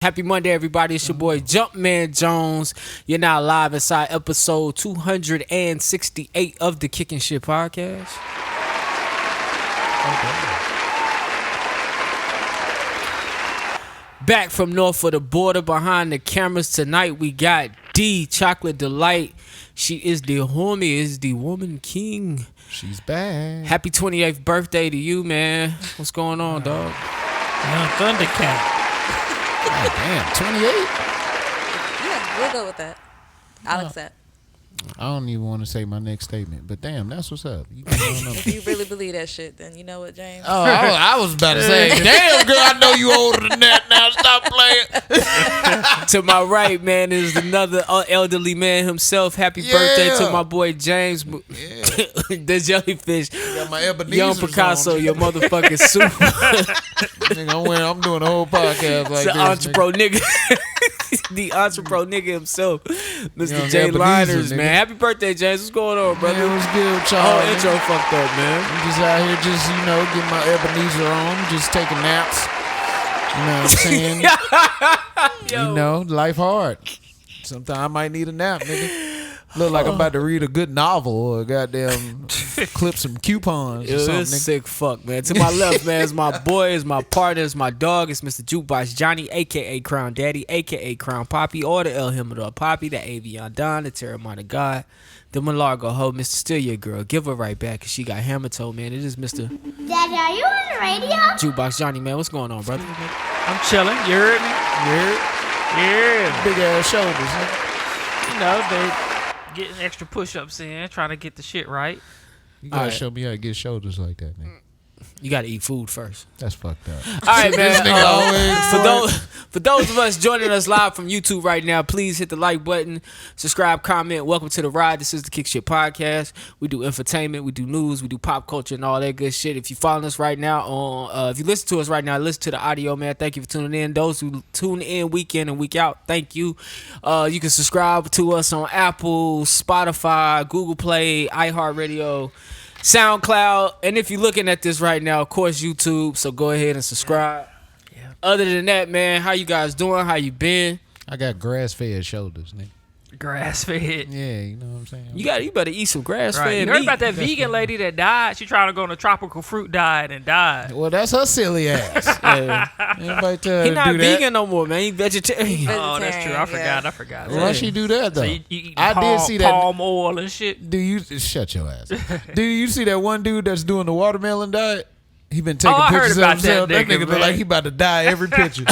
Happy Monday, everybody. It's your boy Jumpman Jones. You're now live inside episode 268 of the Kicking Shit Podcast. Back from north of the border, behind the cameras tonight, we got D Chocolate Delight. She is the homie, is the woman king. She's back. Happy 28th birthday to you, man. What's going on, dog? Young Thundercat. Oh, damn, 28? Yeah, we'll go with that. I'll accept. I don't even want to say my next statement, but damn, that's what's up. If you really believe that shit, then you know what, James? Oh, I was about to say, damn, girl, I know you older than that now. Stop playing. To my right, man, is another elderly man himself. Happy birthday to my boy James. Yeah. The jellyfish. Got my Ebenezer Young Picasso, your motherfucking super. Nigga, I'm doing a whole podcast like the this. Entrepro nigga. The Entrepro nigga himself, Mr. Young J. Ebenezer, Liners, nigga. man. Happy birthday, James. What's going on, brother? Man, what's good, Oh, y'all? intro fucked up, man. I'm just out here, getting my Ebenezer on, just taking naps. You know what I'm saying? Yo. You know, life hard. Sometimes I might need a nap, nigga. Look like I'm about to read a good novel or goddamn clip some coupons or Yo, something. this Nigga. sick fuck, man. To my left, man, is my boy, is my partner, is my dog. It's Mr. Jukebox Johnny, a.k.a. Crown Daddy, a.k.a. Crown Poppy, or the El Himador Poppy, the Avion Don, the Terramana God, the Malargo Ho, Mr. Still Your Girl. Give her right back, because she got hammer toe, man. It is Mr. Daddy, are you on the radio? Jukebox Johnny, man. What's going on, brother? I'm chilling. You heard me? Yeah. Big ass shoulders. Nigga. You know, they getting extra push-ups in, trying to get the shit right. You gotta Alright. show me how to get shoulders like that, nigga. You got to eat food first. That's fucked up. All right, man. nigga For those of us joining us live from YouTube right now, please hit the like button, subscribe, comment. Welcome to the ride. This is the Kick Shit Podcast. We do entertainment, we do news, we do pop culture, and all that good shit. If you following us right now on, if you listen to us right now, listen to the audio, man. Thank you for tuning in. Those who tune in week in and week out, thank you. You can subscribe to us on Apple, Spotify, Google Play, iHeartRadio, SoundCloud, and if you're looking at this right now, of course, YouTube, so go ahead and subscribe. Yeah. Other than that, man, how you guys doing? How you been? I got grass-fed shoulders, nigga. Grass-fed. Yeah, you know what I'm saying? You better eat some grass-fed Right. You meat. heard about that vegan lady that died? She tried to go on a tropical fruit diet and died. Well, that's her silly ass. Yeah. Anybody tell her He to not do that? vegan no more, man. He vegetarian. Oh, that's true. I Vegetarian, forgot. Why she do that though? So you eat I did see that. palm oil and shit. Do you shut your ass? Do you see that one dude that's doing the watermelon diet? He been taking I heard pictures of about himself. that That nigga, nigga look man. like he about to die every picture.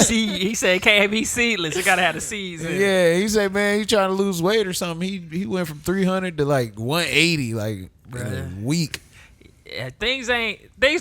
He said it can't be seedless. It gotta have the seeds in it. Yeah, he said, man, he trying to lose weight or something. He went from 300 to like 180, like in a week. Yeah, things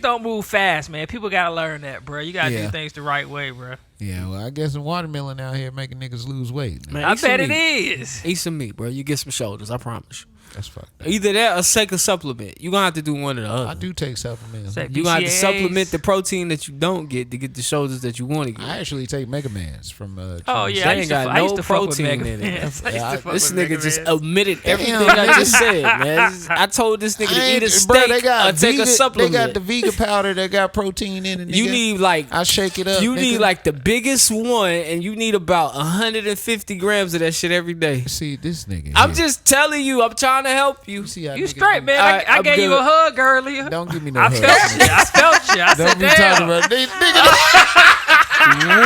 don't move fast, man. People gotta learn that, bro. You gotta Yeah. do things the right way, bro. Yeah, well, I guess the watermelon out here making niggas lose weight. Man, I eat some bet it meat. is. Eat some meat, bro. You get some shoulders, I promise you. That's fucked up. Either that or take a supplement. You're going to have to do one or the other. I do take supplements. Say- You're going to have to BCAAs. supplement the protein that you don't get to get the shoulders that you want to get. I actually take Mega Mans from Oh China. yeah, They I ain't used got to, I used no to fuck with protein Mega in it. Mans. I used to fuck This with nigga Mega just Mans. omitted everything Damn, I just nigga. said, man. I told this nigga to I eat a ain't- steak bro, they got or take vegan, a supplement. They got the vegan powder that got protein in it. You nigga. need like I shake it up. you nigga. need like the biggest one, and you need about 150 grams of that shit every day. See this nigga. I'm here. just telling you. I'm trying to help you. See how You niggas straight, do. man. Alright, I I'm gave you good. a hug earlier. Don't give me no I hug. felt you. I felt you. I Don't said, be talking damn. about these niggas.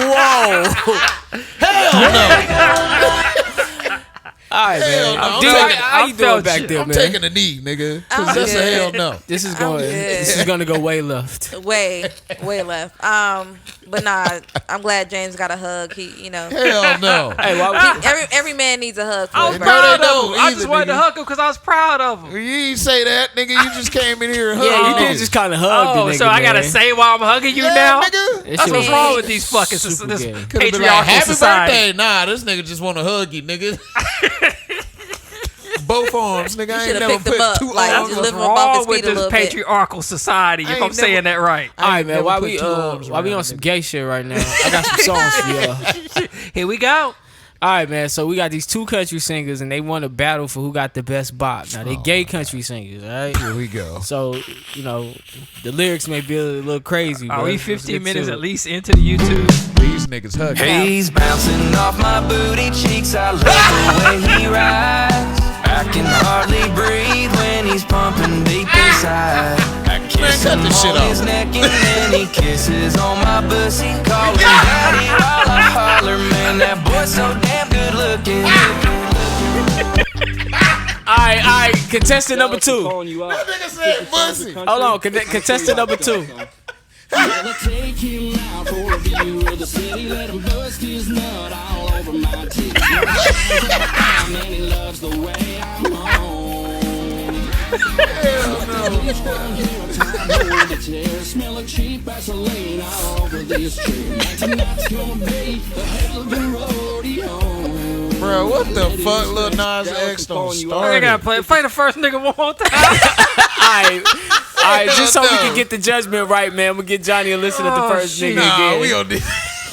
Whoa! Hell no. All right, Hell man. no. I'm Dude, taking- how you doing felt back you. there, I'm man? taking a knee, nigga. Cause I'm that's a good. hell no. This is I'm going. good. This is gonna go way left. Way left. But nah, I'm glad James got a hug. He, you know, Hell no. Hey, why every man needs a hug for I his was Bro, proud they of him. don't I either, just wanted to nigga. hug him because I was proud of him. You ain't say that, nigga. You just came in here and hugged Yeah, you me. did just kind of hug the Oh, nigga, so I gotta man. say why I'm hugging you Yeah, now? nigga. That That's shit what's was wrong with these fucking super this gay. Could've been like, patriarchal happy society. birthday. Nah, this nigga just want to hug you, nigga. Both arms, nigga. I ain't should've never picked him put up, two like, arms. just What's lift him above his wrong with feet a this little bit. patriarchal society? I If ain't I'm saying never- that right. All right, ain't man. never Why put we two arms why we around on a some nigga. gay shit right now? I got some songs for y'all. Here we go. All right, man. So we got these two country singers, and they want to battle for who got the best bop. Now they gay country singers, all right? Here we go. So the lyrics may be a little crazy. Are but we let's 15 get minutes to at it. least into the YouTube? These niggas hugging. He's bouncing off my booty cheeks. I love the way he rides. I can hardly breathe when he's pumping deep inside. I kiss cut him this shit on off. his neck and then he kisses on my pussy. Calling daddy while I holler, man, that boy's so damn good looking. All right. Contestant number 2. That nigga said pussy. Hold on. Contestant number 2. I'll take him out for a view of the city. Let him bust his nut all over my titties. And he loves the way I'm on. Hell no. Each one here on top of the chair. Smell of cheap gasoline all over this chair. Tonight's gonna be a hell of a rodeo. Bro, what the fuck Lil Nas X don't I start gotta play the first nigga one more time. All right, just so we can get the judgment right, man. We'll get Johnny to listen to the first shit. nigga Nah, again. we gonna do.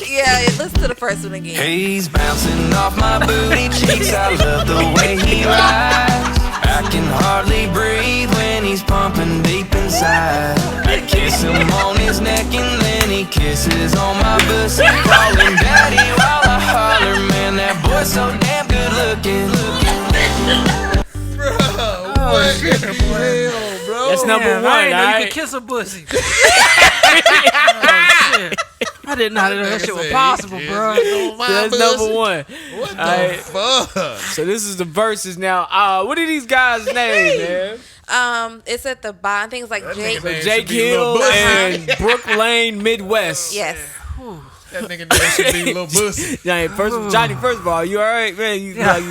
Yeah, listen to the first one again. He's bouncing off my booty cheeks. I love the way he rides. I can hardly breathe when he's pumping deep inside. I kiss him on his neck and then he kisses on my pussy. Calling daddy while I holler, man, that boy's so damn good looking. What the hell, bro? That's number Damn, one, I didn't know you alright? could kiss a pussy. Oh, shit. I didn't know that shit was possible, bro. That's number 1. What the Alright. fuck? So this is the verses now. What are these guys' names, man? It's at the bottom. I think it's like Jake. nigga- Jake should be Lil Hill Bussy. and Brook Lane Midwest. Yes. That nigga name should be Lil Bussy. Johnny, first of all, you all right, man? You cried.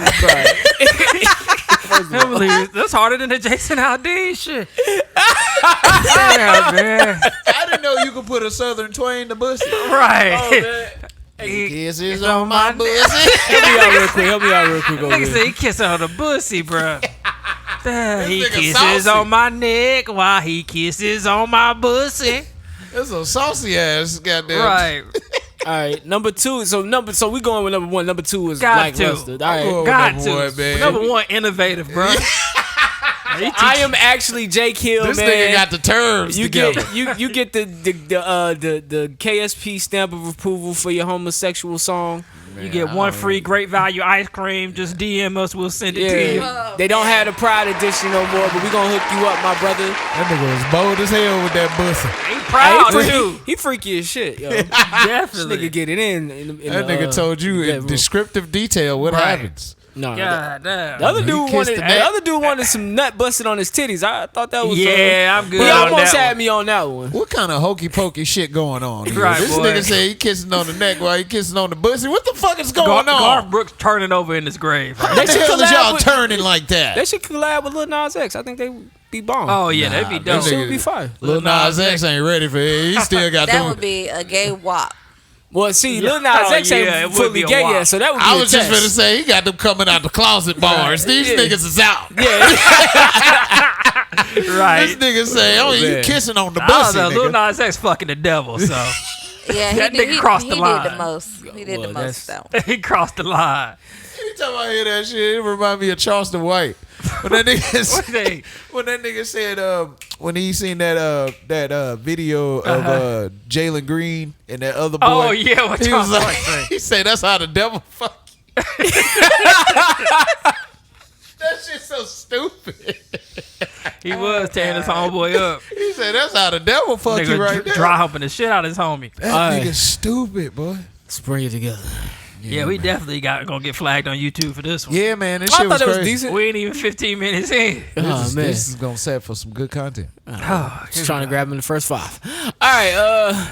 That's harder than the Jason Aldean shit. Yeah, man. I didn't know you could put a southern twang to Bussy. Right. Kisses on my Bussy. Help me out real quick over Nigga here. said he kissing on the pussy, bro. He nigga kisses saucy. on my neck while he kisses on my pussy. That's a saucy ass goddamn. Right. All right, number 2. So we going with number 1. Number 2 is Got to. lackluster. All right. Go with Got number to. one, man. Number 1, innovative, bro. I am actually Jake Hill, This man. nigga got the terms you together. get you get the KSP stamp of approval for your homosexual song. You get one free great value ice cream. Just DM us. We'll send it to you. They don't have the Pride Edition no more, but we gonna hook you up, my brother. That nigga was bold as hell with that Bussy. He proud, Hey, too. he freaky as shit, yo. This Definitely. nigga get it in That nigga told you in bedroom. descriptive detail what Right. happens. No, God damn. the other dude kissed wanted. the The neck. other dude wanted some nut busted on his titties. I thought that was. Yeah, I'm good He on almost that had one. me on that one. What kind of hokey pokey shit going on here? Right, This boy. nigga say he kissing on the neck while he kissing on the Bussy. What the fuck is going on? Garth Brooks turning over in his grave. Right? What the should hell is collab y'all with- turning like that? They should collab with Lil Nas X. I think they would be bomb. Oh, yeah, that'd be Nah, dope. that shit would be fire. Lil Nas X ain't ready for it. He still got That them. would be a gay wop. Well, see, Lil Nas Oh, X yeah, ain't it would fully be a gay wop. yet, so that would be I a was just test. gonna say he got them coming out the closet bars. These Yeah. niggas is out. Right. This nigga say, "Oh, you Man. kissing on the I don't Bussy, know. Lil nigga." Nas X fucking the devil, so Yeah, That he did. nigga crossed the He line. did the most. He did Well, the most though. he crossed the line. Every time I hear that shit, it remind me of Charleston White. When that nigga they- when that nigga said when he seen that video of Jalen Green and that other boy. Oh, yeah, what he was Charleston like, White say? he said that's how the devil fuck you. That shit's so stupid. He was tearing his homeboy up. He said that's how the devil fuck you right there. Dry humping the shit out of his homie. That Aye. nigga stupid, boy. Let's bring it together. Yeah, we definitely gonna get flagged on YouTube for this one. Yeah, man, this I shit thought was it was crazy. decent. We ain't even 15 minutes in. Oh, man. This is gonna set for some good content. Just trying to grab him in the first 5. All right,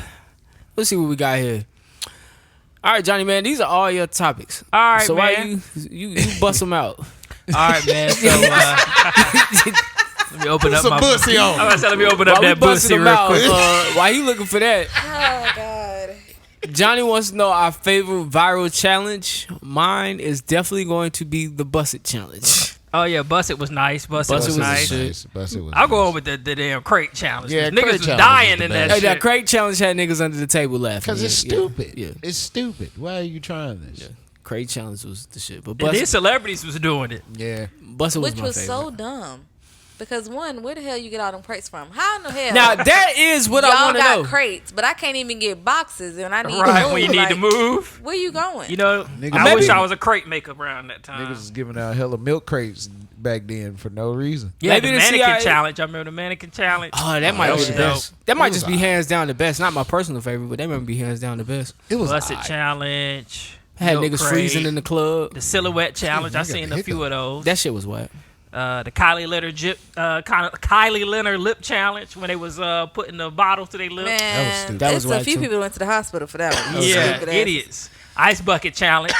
let's see what we got here. All right, Johnny, man, these are all your topics. All right, so man. why you bust them out? All right, man. So let me open up Some my Bussy on. I was let me open up While we that busting pussy them real out, quick. while you looking for that, Oh God. Johnny wants to know our favorite viral challenge. Mine is definitely going to be the Bust It challenge. Oh yeah, Bust It was nice. Bust It Bust It was was nice. shit. I'll go over the damn crate challenge. Yeah, 'cause niggas crate was challenge dying is the in that best. Hey, that shit. crate challenge had niggas under the table laughing. Because it's Yeah, stupid. Yeah. It's stupid. Why are you trying this? Crate challenge was the shit. But And then Buster celebrities was doing it. Yeah. was Which my was favorite. so dumb. Because one, where the hell you get all them crates from? How in the hell? Now that is what I y'all want to got know. crates, but I can't even get boxes, and I need Right, to move. when you need like, to move. Where you going? You know, Niggas- I wish Maybe- I was a crate maker around that time. Niggas was giving out hella milk crates back then for no reason. Yeah, Maybe the the mannequin CIA challenge. I remember the mannequin challenge. Oh, that might that be was the dope. best. That might It was just be alright. hands down the best. Not my personal favorite, but that might be hands down the best. It was Busted alright. challenge. Had milk niggas crate, freezing in the club. The silhouette challenge. I you got seen the a few hiccup. of those. That shit was whack. The Kylie Leonard lip challenge when they was putting the bottle to their lip. Man, stupid. That was it's a whack, few too. people went to the hospital for that one. Yeah, Stupid asses. idiots. Ice bucket challenge.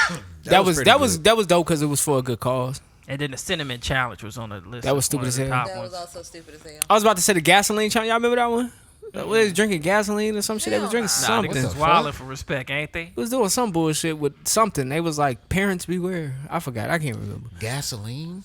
That was pretty that was dope because it was for a good cause. And then the cinnamon challenge was on the list. That was as one stupid of as the hell. top That ones. was also stupid as hell. I was about to say the gasoline challenge. Y'all remember that one? What they was drinking gasoline or some shit? They was Hell drinking nah. Nah, something. niggas was wilding for respect, ain't they? It was doing some bullshit with something. They was like, parents beware. I forgot. I can't remember. Gasoline?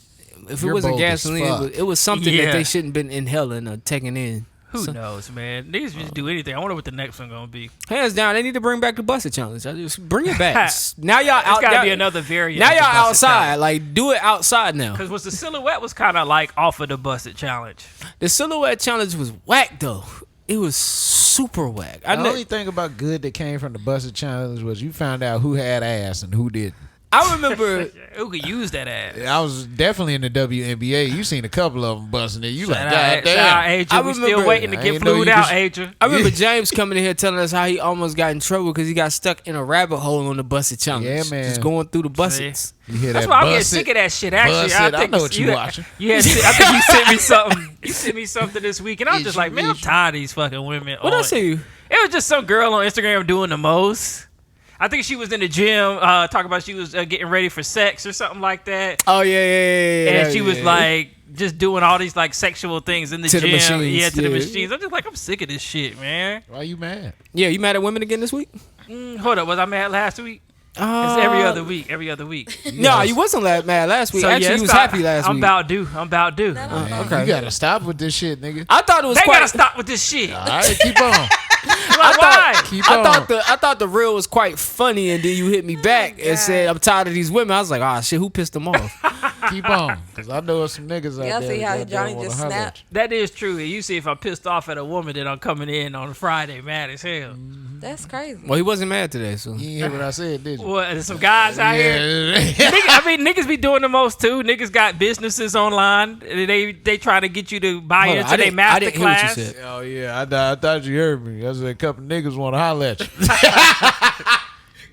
If it You're wasn't bold as gasoline, fuck. it was something Yeah. that they shouldn't been inhaling or taking in. Who So- knows, man? Niggas just do anything. I wonder what the next one gonna be. Hands down, they need to bring back the busted challenge. I just bring it back. Now y'all It's out. gotta now- be another variant. Now of the y'all busted outside. challenge. Like do it outside now. Cause was the silhouette was kind of like off of the busted challenge. The silhouette challenge was whack though. It was super whack. The only thing about good that came from the busted challenge was you found out who had ass and who didn't. I remember. Who could use that ass? I was definitely in the WNBA. You seen a couple of them busting it. You like, Shout God out, damn. Aja. I We still remember- waiting to I get ain't know flued you out, could- Aja. I remember James coming in here telling us how he almost got in trouble because he got stuck in a rabbit hole on the busted challenge. Yeah, man. Just going through the bussets. You hear That's that why I'm getting busted? sick of that shit. Actually, Busted. I think know what you you watching. I think you sent me something. You sent me something this week, and I was Did just you? like, man, I'm Did you? tired of these fucking women. What on- I see you? It was just some girl on Instagram doing the most. I think she was in the gym talking about she was getting ready for sex or something like that. Oh yeah. And she was like just doing all these like sexual things in the To the gym. machines, Yeah, to the yeah. machines. I'm just like, I'm sick of this shit, man. Why you mad? yeah. You mad at women again this week? Hold up, was I mad last week? It's every other week. Every other week. No, you wasn't mad last week. So, Actually, yeah, you was it's about- happy last I'm week. about due. I'm about due. okay. You gotta stop with this shit, nigga. I thought it was They quite. gotta stop with this shit. All right, keep on. Like, why? Keep on. I thought the reel was quite funny, and then you hit me back and said, "I'm tired of these women." I was like, "Ah, shit, who pissed them off?" Keep on. Because I know some niggas out Y'all there. see that how goddamn Johnny wanna just holler at snapped? you. That is true. And you see, if I'm pissed off at a woman, then I'm coming in on Friday mad as hell. That's crazy. Well, he wasn't mad today, so You ain't hear what I said, did you? What? There's some guys out here. Yeah. Niggas be doing the most too. Niggas got businesses online. They try to get you to buy Hold on, into their I master didn't hear what you class. said. Oh, yeah. I thought you heard me. I said a couple niggas want to holler at you.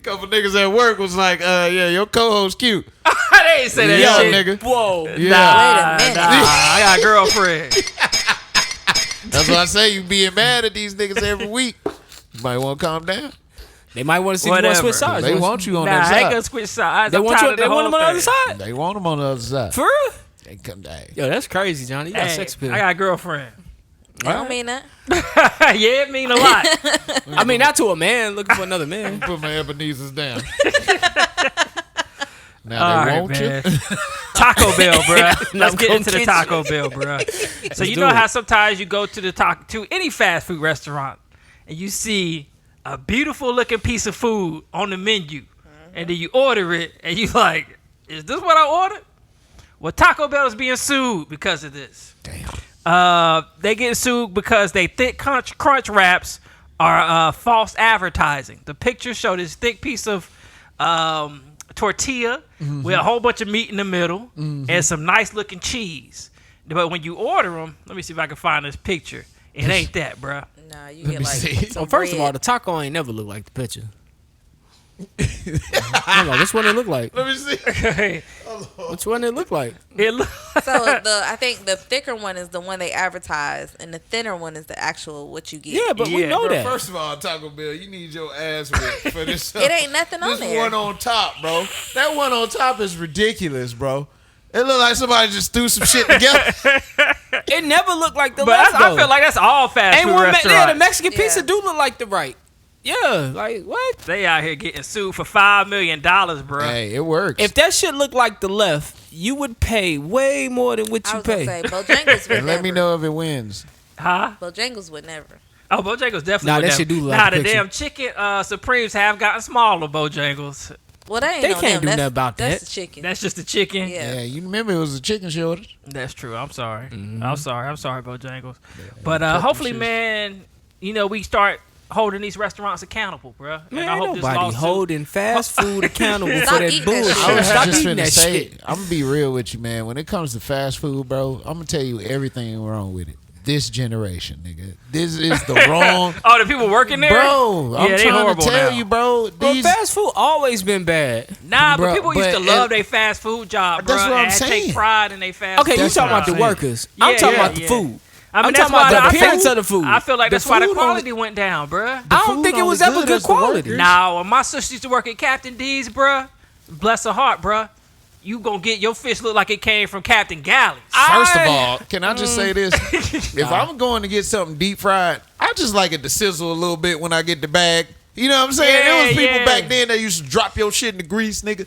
Couple niggas at work was like, yeah, your co-host cute. They ain't say that Yeah, shit. nigga. Whoa. Yeah. Nah, Wait a minute. I got a girlfriend. That's why I say you being mad at these niggas every week. You might want to calm down. They might want to see you want to Whatever. switch sides. They want you on Nah, that I ain't side. gonna switch sides. They I'm want tired you. of They the want whole them on the other thing. side. They want them on the other side. For real? They come down. Yo, that's crazy, Johnny. You got Hey, sex appeal. I got a girlfriend. I don't mean that. Yeah, it mean a lot. I mean, not to a man looking for another man. Put my Ebenezer's down. All Now they right, want man. you. Taco Bell, bruh. Let's get go into the get Taco Bell, bruh. So you do know it. how sometimes you go to to any fast food restaurant and you see a beautiful looking piece of food on the menu, and then you order it and you like, is this what I ordered? Well, Taco Bell is being sued because of this. Damn. They get sued because they thick crunch wraps are false advertising. The pictures show this thick piece of tortilla with a whole bunch of meat in the middle and some nice looking cheese. But when you order them, let me see if I can find this picture. It ain't that, bruh. Nah, you Let get me like see. some Well, first of all, bread. the taco ain't never looked like the picture. Hold on, which one it look like? Let me see. Which one it look like? It look, So I think the thicker one is the one they advertise, and the thinner one is the actual what you get. Yeah, but we Yeah, know Bro, that. first of all, Taco Bell, you need your ass whipped for this. It ain't nothing on This there. one on top, bro. That one on top is ridiculous, bro. It look like somebody just threw some shit together. It never looked like the but left. I though. feel like that's all fast Ain't food one yeah, restaurants. the Mexican Yeah. pizza do look like the right. Yeah, like what? They out here getting sued for $5 million, bruh. Hey, it works. If that shit looked like the left, you would pay way more than what I you was gonna pay. say Bojangles would and never. let me know if it wins. Huh? Bojangles would never. Oh, Bojangles definitely. Nah, would that have- shit do look like Nah, the the picture. damn chicken Supremes have gotten smaller, Bojangles. Well, they ain't They on can't them. do That's, nothing about that's that. the chicken. That's just the chicken. Yeah. Yeah, you remember it was a chicken shortage. That's true. I'm sorry. Mm-hmm. I'm sorry, Bojangles. But hopefully, man, we start holding these restaurants accountable, bro. Man, and I hope this nobody lawsuit. holding fast food accountable for Stop that eating that bullshit. shit. I was Stop just eating finna that say, shit. I'm gonna be real with you, man. When it comes to fast food, bro, I'm gonna tell you everything wrong with it. This generation, nigga. This is the wrong. Oh, the people working there, Bro, I'm Yeah, they trying to horrible tell now. you, bro. Well, These, fast food always been bad. Nah, but Bruh, people used to but love it- their fast food job, bro. That's what I'm and saying. take pride in their fast Okay, food you That's talking what about I'm the saying. workers. Yeah, I'm talking yeah, about the yeah. food. I mean, I'm that's talking about why the I feel- appearance of the food. I feel like The that's why the food quality went down, bruh. I don't food think it only was ever good good as the quality. workers. Now, when my sister used to work at Captain D's, bruh, bless her heart, bruh, you gonna get your fish look like it came from Captain Galley's. First of all, can I just say this? If I'm going to get something deep fried, I just like it to sizzle a little bit when I get the bag. You know what I'm saying? Yeah, There was people yeah. back then that used to drop your shit in the grease, nigga.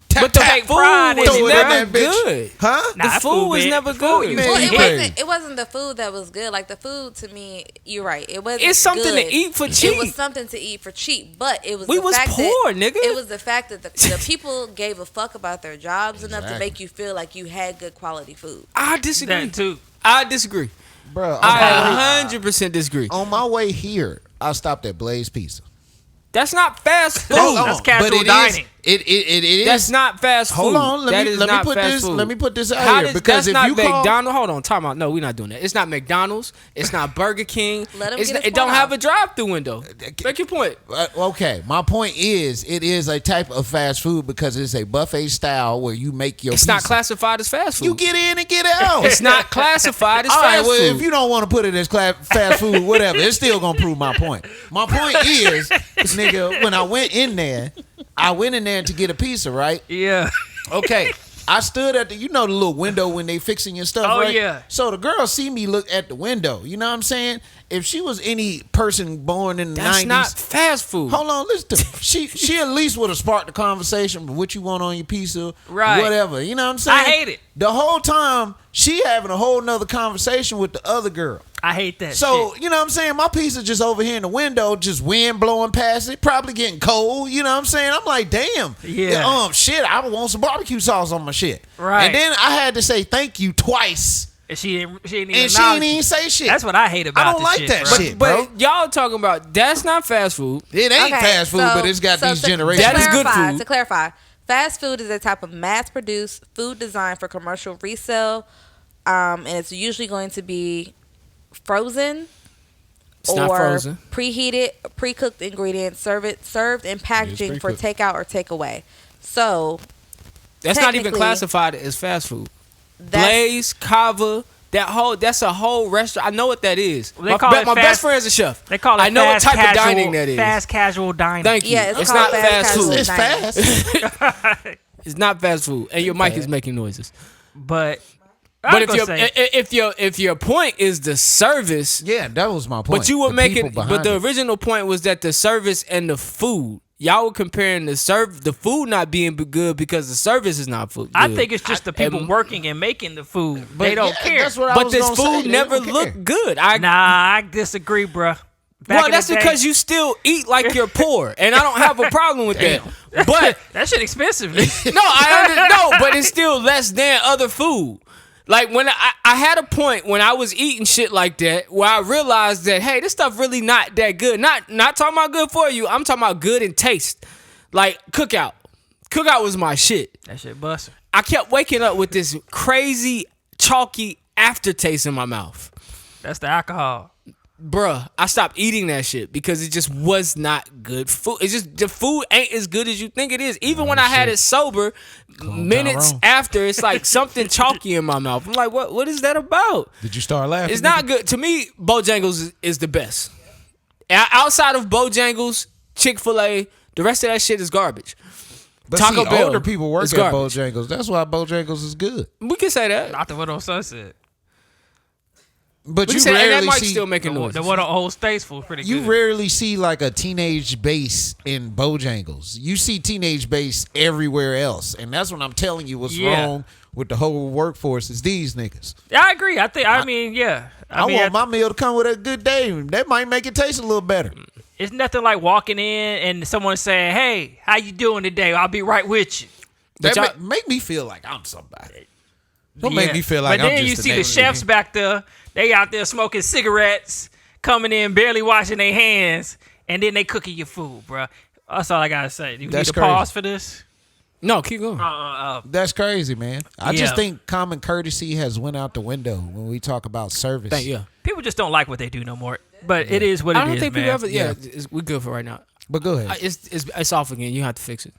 Tap, But the tap, food fried was is throw it in never that bitch. good. Huh? Nah, The that food was been- never food good. used Man, to Well, you hit. crazy. it wasn't the food that was good. Like the food to me, you're right. It wasn't. It's something to good. eat for It cheap. was something to eat for cheap, but it was. We the was fact poor, that, nigga. It was the fact that the people gave a fuck about their jobs enough to Exactly. make you feel like you had good quality food. I disagree. That too. I disagree. Bro, I 100% disagree. on my way here, I stopped at Blaze Pizza. That's not fast food. Hold on, That's casual but it is- dining. It is. That's not fast food. Hold on, That let is me not put fast this. food. Let me put this out How here does- because that's if not you call, McDonald's. Hold on, time out. No, we're not doing that. It's not McDonald's. It's not Burger King. Let 'em It's get not- his it don't point have out. a drive-through window. Make your point. Okay, my point is, it is a type of fast food because it's a buffet style where you make your. It's not pizza. classified as fast food. You get in and get out. It's not classified as All fast right, well, food. if you don't want to put it as fast food, whatever, it's still gonna prove my point. My point is, nigga, when I went in there to get a pizza, right? Yeah. Okay. I stood at the little window when they fixing your stuff, Oh, right? yeah. So the girl see me look at the window. You know what I'm saying? If she was any person born in the That's 90s. not fast food. Hold on, listen to me. She at least would have sparked the conversation, what you want on your pizza, Right. whatever. You know what I'm saying? I hate it. The whole time, she having a whole nother conversation with the other girl. I hate that So, shit. you know what I'm saying? My pizza just over here in the window, just wind blowing past it, probably getting cold. You know what I'm saying? I'm like, damn. Yeah. Shit, I want some barbecue sauce on my shit. Right. And then I had to say thank you twice. And she didn't And she even didn't even say shit. That's what I hate about I don't this like shit, that bro. shit. But bro. y'all talking about that's not fast food. It ain't Okay, fast food, so- but it's got so these to- generations. That is good clarify- food. To clarify, fast food is a type of mass-produced food designed for commercial resale, and it's usually going to be frozen It's not or frozen. preheated, pre-cooked ingredients, served in packaging for pre-cooked. takeout or takeaway. So That's not even technically, classified as fast food. that's- Blaze, Kava, that's a whole restaurant. I know what that is. Well, they call it my fast- best friend's a chef. They call it I know what fast type casual, of dining that is. Fast casual dining. Thank you. Yeah, it's it's called not fast fast casual food. It's fast. It's not fast food, and your mic is making noises. But But if your point is the service, Yeah, that was my point. but you were The making, people but behind the it. original point was that the service and the food. Y'all were comparing the food not being good because the service is not food. I good. think it's just the people and- working and making the food. But They don't yeah, care. That's what I But was this gonna say. food They never don't care. looked good. Nah, I disagree, bruh. Back Well, in that's the day- because you still eat like you're poor, and I don't have a problem with that. But that shit expensive. nigga. no, but it's still less than other food. Like when I had a point when I was eating shit like that where I realized that hey, this stuff really not that good. Not talking about good for you. I'm talking about good in taste. Like Cookout. Cookout was my shit. That shit busting. I kept waking up with this crazy chalky aftertaste in my mouth. That's the alcohol. Bruh, I stopped eating that shit because it just was not good food. It's just the food ain't as good as you think it is. Even when I had it sober, minutes Tyrone. after, it's like something chalky in my mouth. I'm like, what is that about? Did you start laughing? It's not good. To me, Bojangles is the best. Outside of Bojangles, Chick-fil-A, the rest of that shit is garbage. But Taco see, Bell older people work is at garbage. Bojangles. That's why Bojangles is good. We can say that. Not the one on Sunset. But We you can say and that rarely mic's see. still making The noise. one on Old Statesville is pretty You good. rarely see like a teenage base in Bojangles. You see teenage base everywhere else, and that's what I'm telling you. What's Yeah. wrong with the whole workforce is these niggas. Yeah, I agree. I mean, yeah. I mean, want my meal to come with a good day. That might make it taste a little better. It's nothing like walking in and someone saying, "Hey, how you doing today? I'll be right with you." That make me feel like I'm somebody. Don't make me feel like but I'm then just you the see the next chefs nigga. back there. They out there smoking cigarettes, coming in barely washing their hands, and then they cooking your food, bro. That's all I gotta say. You That's need to crazy. pause for this. No, keep going. That's crazy, man. I just Yeah. think common courtesy has went out the window when we talk about service. Thank you. People just don't like what they do no more. But it is what it is, I don't think man. people ever. Yeah, we're good for right now. But go ahead. It's off again. You have to fix it.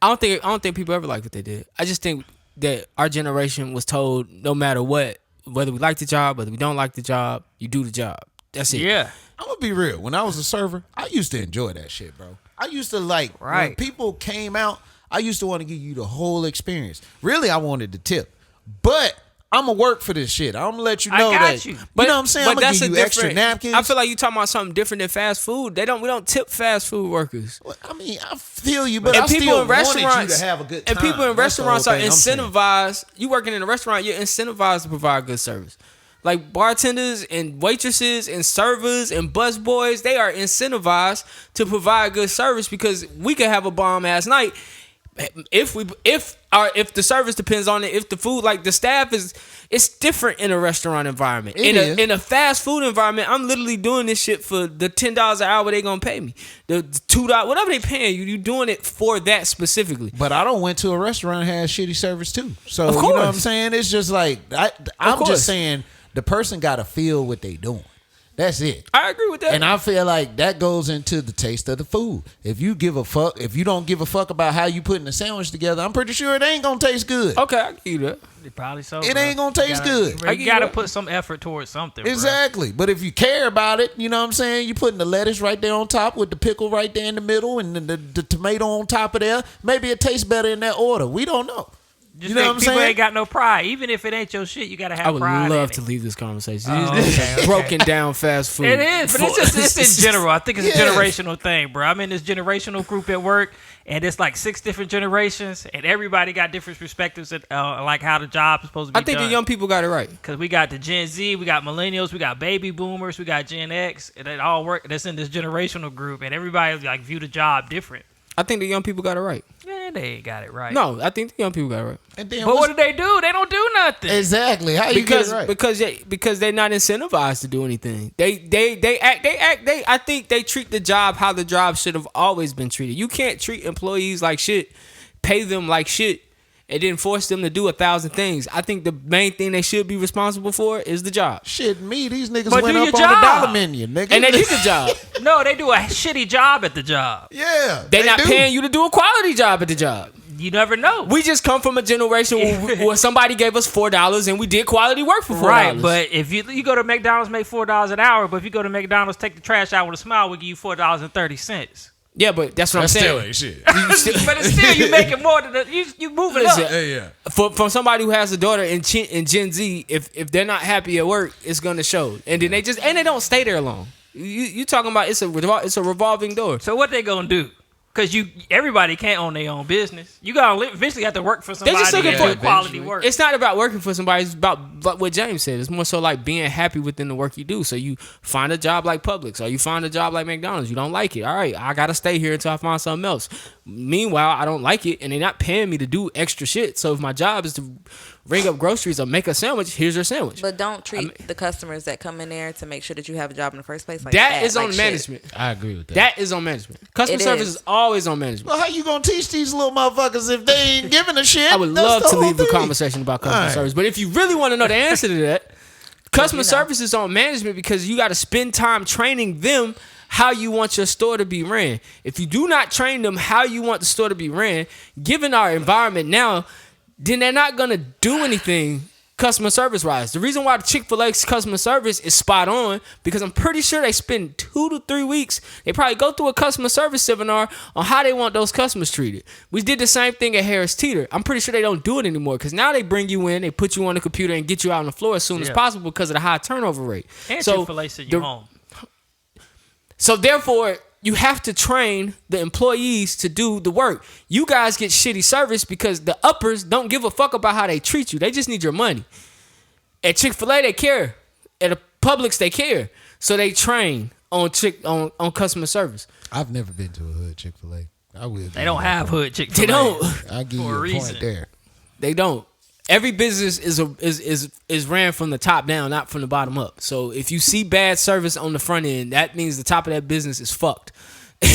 I don't think people ever like what they did. I just think that our generation was told no matter what, whether we like the job, whether we don't like the job, you do the job. That's it. Yeah. I'm gonna be real. When I was a server, I used to enjoy that shit, bro. I used to like when Right. people came out. I used to want to give you the whole experience. Really, I wanted the tip, but I'm gonna work for this shit. I'm gonna let you I know got that. you. You know what I'm saying? I'm gonna give you extra napkins. I feel like you talking about something different than fast food. We don't tip fast food workers. I mean, I feel you, but And I people still in wanted you restaurants to have a good time. And people in That's the whole restaurants are thing I'm saying. incentivized. You working in a restaurant, you're incentivized to provide good service. Like bartenders and waitresses and servers and busboys, they are incentivized to provide good service because we could have a bomb ass night if the service depends on it. If the food, like the staff it's different in a restaurant environment. In a fast food environment, I'm literally doing this shit for the $10 an hour they gonna pay me. The $2, whatever they paying you, you doing it for that specifically. But I don't went to a restaurant that had shitty service too. So Of you know what I'm course. saying? It's just like I'm course. just saying the person got to feel what they doing. That's it. I agree with that. And I feel like that goes into the taste of the food. If you don't give a fuck about how you putting the sandwich together, I'm pretty sure it ain't gonna taste good. Okay, I give you that. Probably so. It bro. ain't gonna taste good. You gotta put some effort towards something. Exactly. But if you care about it, you know what I'm saying? You putting the lettuce right there on top with the pickle right there in the middle and the tomato on top of there. Maybe it tastes better in that order. We don't know. Just you know what I'm people saying? ain't got no pride. Even if it ain't your shit, you gotta have I would pride. love in to it. leave this conversation. Oh, These okay, okay. broken down fast food. It is, but it's in general. I think it's a Yeah. generational thing, bro. I'm in this generational group at work, and it's like 6 different generations, and everybody got different perspectives at like how the job is supposed to be I think done. the young people got it right. Because we got the Gen Z, we got millennials, we got baby boomers, we got Gen X, and it all work. That's in this generational group, and everybody like view the job different. I think the young people got it right. Yeah, they ain't got it right. No, I think the young people got it right. And then But what do they do? They don't do nothing. exactly? How you get it right? Because they're not incentivized to do anything. I think they treat the job how the job should have always been treated. You can't treat employees like shit, pay them like shit, and then force them to do 1,000 things. I think the main thing they should be responsible for is the job. Shit, these niggas But went do up your on the job. dollar menu, nigga. And they did the job. No, they do a shitty job at the job. Yeah, They're not do. paying you to do a quality job at the job. You never know. We just come from a generation where somebody gave us $4 and we did quality work for $4. Right, but if you go to McDonald's, make $4 an hour. But if you go to McDonald's, take the trash out with a smile, we give you $4.30. yeah, but that's what I'm saying. ain't shit. But it's still you making more than you moving Listen, up. yeah. From somebody who has a daughter in Gen Z, if they're not happy at work, it's gonna show. And then they don't stay there long. You talking about it's a revolving door. So what they gonna do? Because everybody can't own their own business. You gotta eventually have to work for somebody just looking and for- do quality work. It's not about working for somebody. It's about what James said. It's more so like being happy within the work you do. So you find a job like Publix or you find a job like McDonald's. You don't like it. All right, I got to stay here until I find something else. Meanwhile, I don't like it and they're not paying me to do extra shit. So if my job is to ring up groceries or make a sandwich, here's your sandwich. But don't treat the customers that come in there to make sure that you have a job in the first place like that is like on shit. management. I agree with that. That is on management. Customer It service is. is always on management. Well, how you gonna teach these little motherfuckers if they ain't giving a shit? I would That's love the to whole leave the thing. conversation about customer All right. service. But if you really want to know the answer to that, customer service is on management because you got to spend time training them how you want your store to be ran. If you do not train them how you want the store to be ran, given our environment now, then they're not going to do anything customer service wise. The reason why the Chick-fil-A's customer service is spot on because I'm pretty sure they spend 2 to 3 weeks. They probably go through a customer service seminar on how they want those customers treated. We did the same thing at Harris Teeter. I'm pretty sure they don't do it anymore because now they bring you in, they put you on the computer and get you out on the floor as soon as possible because of the high turnover rate. And So Chick-fil-A send you the- home. So therefore, you have to train the employees to do the work. You guys get shitty service because the uppers don't give a fuck about how they treat you. They just need your money. At Chick-fil-A, they care. At a Publix, they care. So they train on customer service. I've never been to a hood Chick-fil-A. I will. They don't have hood Chick-fil-A. They don't. I'll give For you a a reason. point there. They don't. Every business is ran from the top down, not from the bottom up. So if you see bad service on the front end, that means the top of that business is fucked,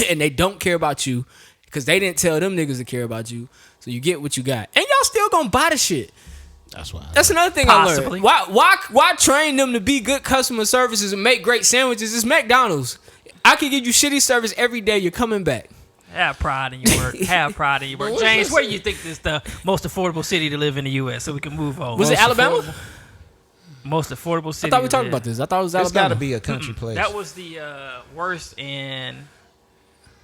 and they don't care about you because they didn't tell them niggas to care about you. So you get what you got, and y'all still gonna buy the shit. That's why. That's another thing Possibly. I learned. Why train them to be good customer services and make great sandwiches? It's McDonald's. I can give you shitty service every day. You're coming back. Have pride in your work. Have pride in your work. James, where do you think is the most affordable city to live in the U.S. so we can move on? Was it Alabama? Most affordable city. I thought we to talked live. about this. I thought it was It's got Alabama. to be a country place. That was the worst in.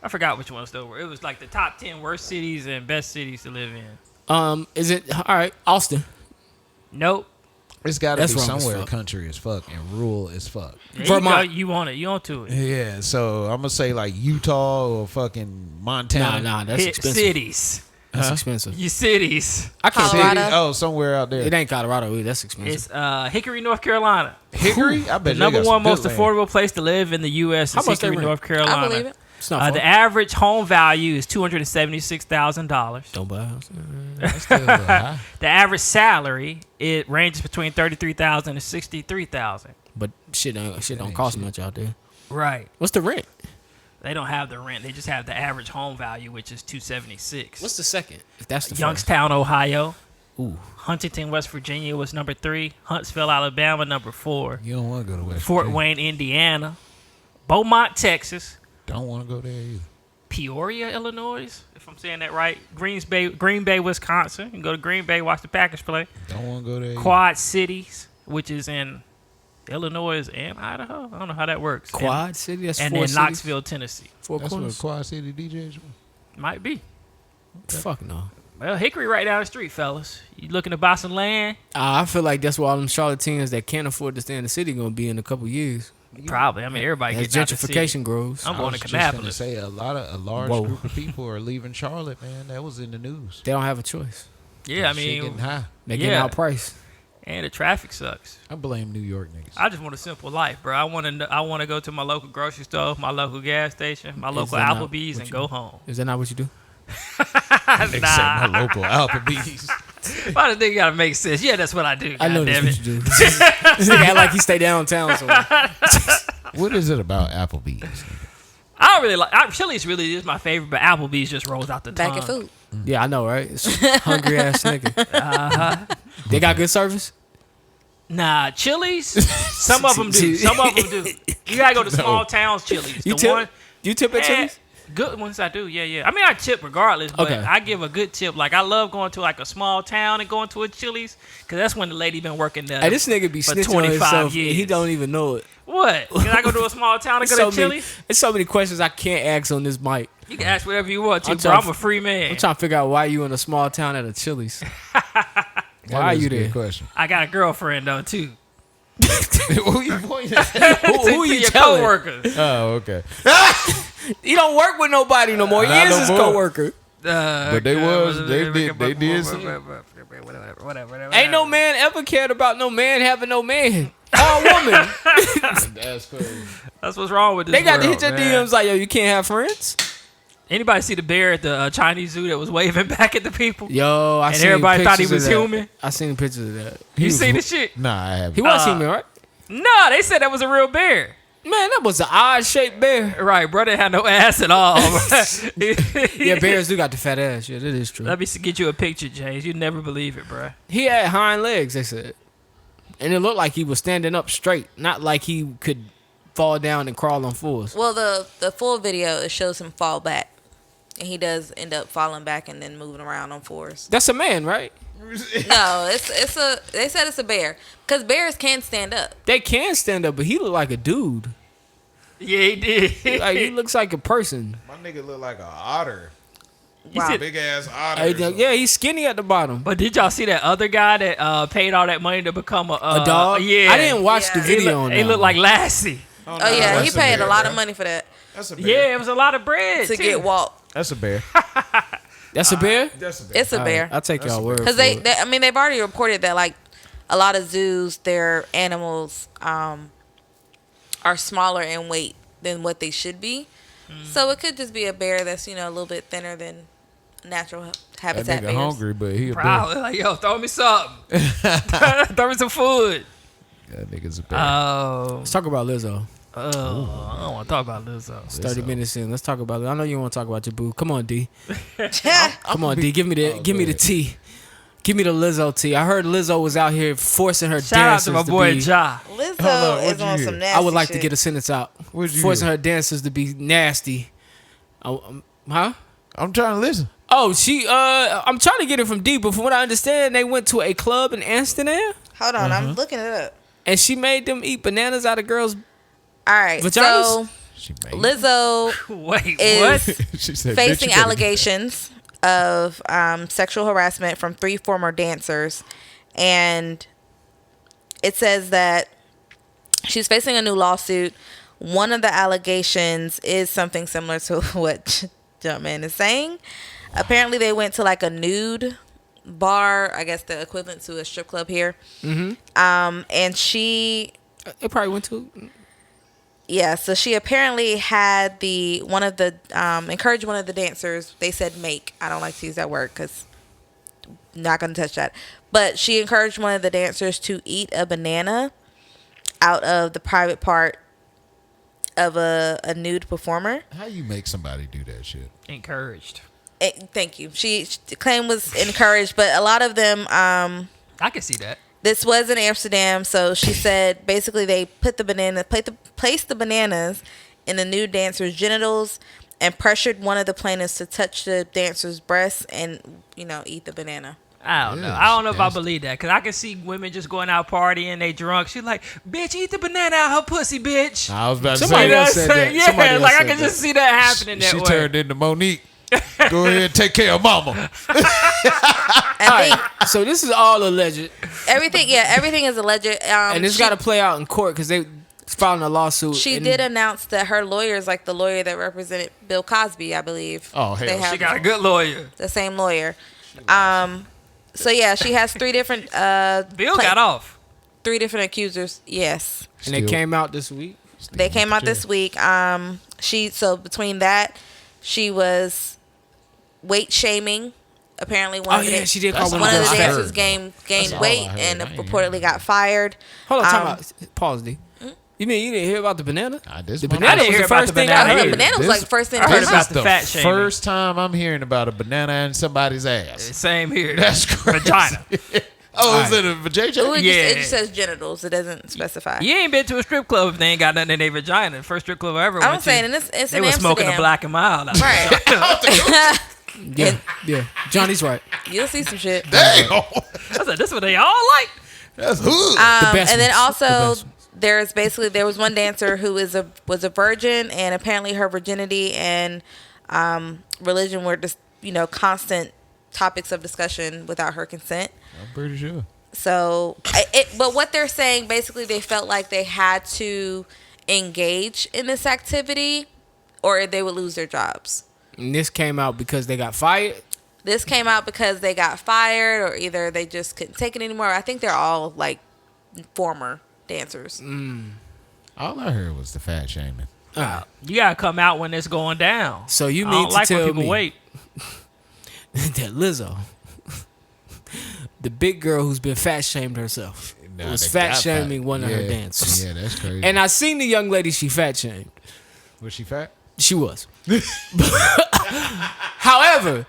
I forgot which ones though. It was like the top 10 worst cities and best cities to live in. Is it all right? Austin. Nope. It's got to That's be wrong as somewhere fuck. country as fuck and rural as fuck. There Vermont. You, go. You want it. You on to it. Yeah, so I'm gonna say like Utah or fucking Montana. Nah, that's Hit expensive. cities. That's expensive. You cities. I can't. City? Colorado. Oh, somewhere out there. It ain't Colorado either. That's expensive. It's Hickory, North Carolina. Hickory? I bet The you they number got some one good most land. affordable place to live in the U.S. How is much they Hickory, rent? North Carolina. I believe it. It's not far. The average home value is $276,000. Don't buy a house. That's still a little high. The average salary it ranges between $33,000 and $63,000. But shit don't cost much out there. Right. What's the rent? They don't have the rent. They just have the average home value, which is $276. What's the second? If that's the Youngstown, Ohio. Ooh. Huntington, West Virginia was number 3. Huntsville, Alabama, number 4. You don't want to go to West Fort Virginia. Wayne, Indiana. Beaumont, Texas. Don't want to go there either. Peoria, Illinois, if I'm saying that right. Green Bay, Wisconsin. You can go to Green Bay, watch the Packers play. Don't want to go there either. Quad Cities, which is in Illinois and Idaho. I don't know how that works. Quad City? That's And four then cities? Knoxville, Tennessee. Four That's what corners? Quad City DJs were. Might be. Fuck no. Well, Hickory right down the street, fellas. You looking to buy some land? I feel like that's why all them charlatans that can't afford to stay in the city gonna be in a couple years. Probably. I mean, everybody As gets out the city. gentrification grows. I'm I going was to just gonna Kannapolis. say a large Whoa. group of people are leaving Charlotte, man. That was in the news. They don't have a choice. Yeah, I Shit mean, getting high. They getting Yeah. outpriced. and the traffic sucks. I blame New York niggas. I just want a simple life, bro. I want to go to my local grocery store, my local gas station, my local that not Applebee's, what and you go do? home. Is that not what you do? Except Nah, my local Applebee's. why does it gotta make sense? Yeah, that's what I do. I know Goddamn that's it. what you do. This nigga act like he stay downtown somewhere. What is it about Applebee's? I don't really like. Chili's really is my favorite, but Applebee's just rolls out the tongue. Back at food. Yeah, I know, right? It's hungry ass nigga. They got good service? Nah, Chili's. Some of them do. Some of them do. You gotta go to small towns Chili's. You The tip? one, You tip at Chili's? good ones I do. Yeah. I mean, I tip regardless, but Okay. I give a good tip. Like I love going to like a small town and going to a Chili's because that's when the lady been working there. Hey, this nigga be for snitching on 25 himself. years. He don't even know it. What? Can I go to a small town and go to Chili's? There's so many questions I can't ask on this mic. You can ask whatever you want to, I'm bro. trying- I'm a free man. I'm trying to figure out why you in a small town at a Chili's. Why are you there? Question. I got a girlfriend though too. Who you pointing at? Who To you your telling? coworkers. Oh, okay. He don't work with nobody no more. He Not is no his more. coworker. But they did see it. Whatever. Ain't no man ever cared about no man having no man. All woman. That's crazy. That's what's wrong with this They got to world, hit your man. DMs like, yo, you can't have friends? Anybody see the bear at the Chinese zoo that was waving back at the people? Yo, I And seen everybody thought he pictures was of that. human? I seen pictures of that. You seen the shit? Nah, I haven't. He was human, right? No, they said that was a real bear. Man, that was an odd-shaped bear. Right, bro, didn't have no ass at all. Yeah, bears do got the fat ass. Yeah, that is true. Let me get you a picture, James. You'd never believe it, bro. He had hind legs, they said. And it looked like he was standing up straight, not like he could fall down and crawl on fours. Well, the full video, it shows him fall back. And he does end up falling back and then moving around on fours. That's a man, right? No, they said it's a bear. Because bears can stand up. They can stand up, but he looked like a dude. Yeah, he did. Like, he looks like a person. My nigga look like an otter. You said- Big ass otter. Hey, yeah, he's skinny at the bottom. But did y'all see that other guy that paid all that money to become a A dog? Yeah, I didn't watch the Yeah. video on that. He looked like Lassie. Oh, yeah, he That's a paid bear, a lot bro. of money for that. That's a bear. Yeah, it was a lot of bread To too. get walked. That's a bear. That's a bear? That's a bear. It's a bear. I'll take y'all word Because for it. I mean, they've already reported that, like, a lot of zoos, their animals are smaller in weight than what they should be. So it could just be a bear that's, a little bit thinner than natural That habitat nigga bears. hungry, but he a bear. Probably like, yo, throw me something. Throw me some food. That nigga's a bear. Let's talk about Lizzo. I don't want to talk about Lizzo. It's 30 minutes in. Let's talk about it. I know you want to talk about your boo. Come on, D. Come on, D. Give me the tea. Give me the Lizzo tea. I heard Lizzo was out here forcing her Shout out dancers to my boy be. Ja. Lizzo what'd is you on hear? some nasty I would like to shit. get a sentence out. What'd you Forcing hear? her dancers to be nasty. Huh? I'm trying to listen. Oh, I'm trying to get it from D, but from what I understand, they went to a club in Amsterdam Hold on, I'm looking it up. and she made them eat bananas out of girls' All right, vaginas? so She made Lizzo Wait, is what? She said, facing "Bitch, you better-" allegations of sexual harassment from 3 former dancers, and it says that she's facing a new lawsuit. One of the allegations is something similar to what Jumpman is saying. Apparently, they went to like a nude bar, I guess the equivalent to a strip club here. Mm-hmm. And she, They probably went to. yeah, so she apparently had encouraged one of the dancers. They said make. I don't like to use that word because not going to touch that. But she encouraged one of the dancers to eat a banana out of the private part of a nude performer. How you make somebody do that shit? Encouraged. Thank you. She claimed was encouraged, but a lot of them, I can see that. this was in Amsterdam, so she said basically they placed the bananas in the nude dancer's genitals and pressured one of the plaintiffs to touch the dancer's breasts and, eat the banana. I don't know. Yeah, I don't know if I that's- believe that because I can see women just going out partying, they drunk. She's like, "Bitch, eat the banana out her pussy, bitch." I was about to Somebody say You know else what I'm said saying? that. Somebody Yeah, else like I said can that. just see that happening that she way. turned into Monique. Go ahead and take care of mama. I think So this is all alleged, everything is alleged. and it's got to play out in court because they filing a lawsuit. She and did announce that her lawyer is like the lawyer that represented Bill Cosby, I believe. Oh, hell. They have She got a good lawyer. the same lawyer. So yeah, she has 3 different. Bill got off. 3 different accusers. Yes, and they came out this week. they came out this week. Between that, she was weight shaming. Apparently, one She did call That's one of of the those I fat. heard. dancers gained all weight I heard. and I ain't reportedly got fired. Hold on, time out. Pause, D. You mean you didn't hear about the banana? this The one- banana I didn't was hear the about first the thing banana I either. heard. Banana was This- like first thing I heard first. about This the the fat shaming. first time I'm hearing about a banana in somebody's ass. Same here. That's crazy. Vagina. Oh, is it a vagina? Ooh, it Yeah. just says genitals. It doesn't specify. You ain't been to a strip club if they ain't got nothing in their vagina. The first strip club I ever went I'm to, saying, and it's they in were smoking a Amsterdam. Black and Mild. out there. Right. Yeah, Johnny's right. You'll see some shit. Damn. I said, this is what they all like. That's hood. best And then ones. The also best ones. there was one dancer who was a virgin, and apparently her virginity and religion were just constant topics of discussion without her consent. I'm pretty sure. So, but what they're saying basically, they felt like they had to engage in this activity, or they would lose their jobs. And this came out because they got fired. This came out because they got fired, or either they just couldn't take it anymore. I think they're all like former dancers. All I heard was the fat shaming. You gotta come out when it's going down. So you I mean don't to like tell when people me wait. that Lizzo, the big girl who's been fat shamed herself, Nah, was they fat got shaming one of her Yeah. dancers. Yeah, that's crazy. And I seen the young lady she fat shamed. Was she fat? She was. However,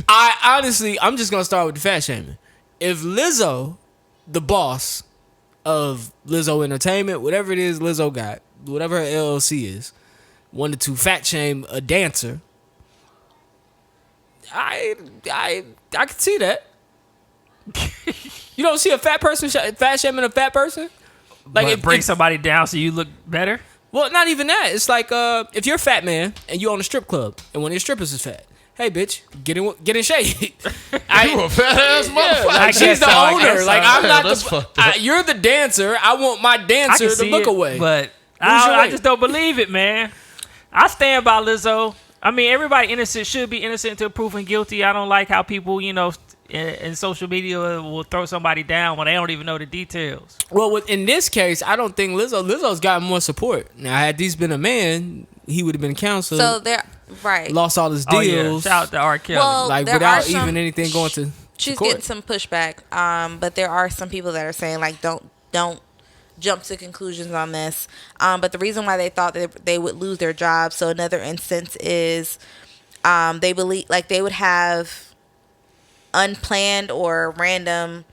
I'm just gonna start with the fat shaming. If Lizzo, the boss of Lizzo Entertainment, whatever it is Lizzo got, whatever her LLC is, wanted to fat shame a dancer, I can see that. You don't see a fat person fat shaming a fat person? Like But bring somebody down so you look better. Well, not even that. It's like if you're a fat man and you own a strip club and one of your strippers is fat, hey bitch, get in shape. You a fat ass motherfucker. Like I she's guess the so, I owner. guess so. Like I'm Yeah, not that's fucked up. you're the dancer. I want my I dancer can to see look it, away. but Lose your I weight. just don't believe it, man. I stand by Lizzo. I mean, everybody innocent should be innocent until proven guilty. I don't like how people, in social media will throw somebody down when they don't even know the details. Well, in this case, I don't think Lizzo's got more support. Now, had these been a man, he would have been counseled. So they're right. Lost all his Oh yeah, deals. shout out to R. Kelly. Well, like there without are some- even anything going to She's court. getting some pushback. But there are some people that are saying like don't jump to conclusions on this. But the reason why they thought that they would lose their job. So another instance is they believe like they would have unplanned or random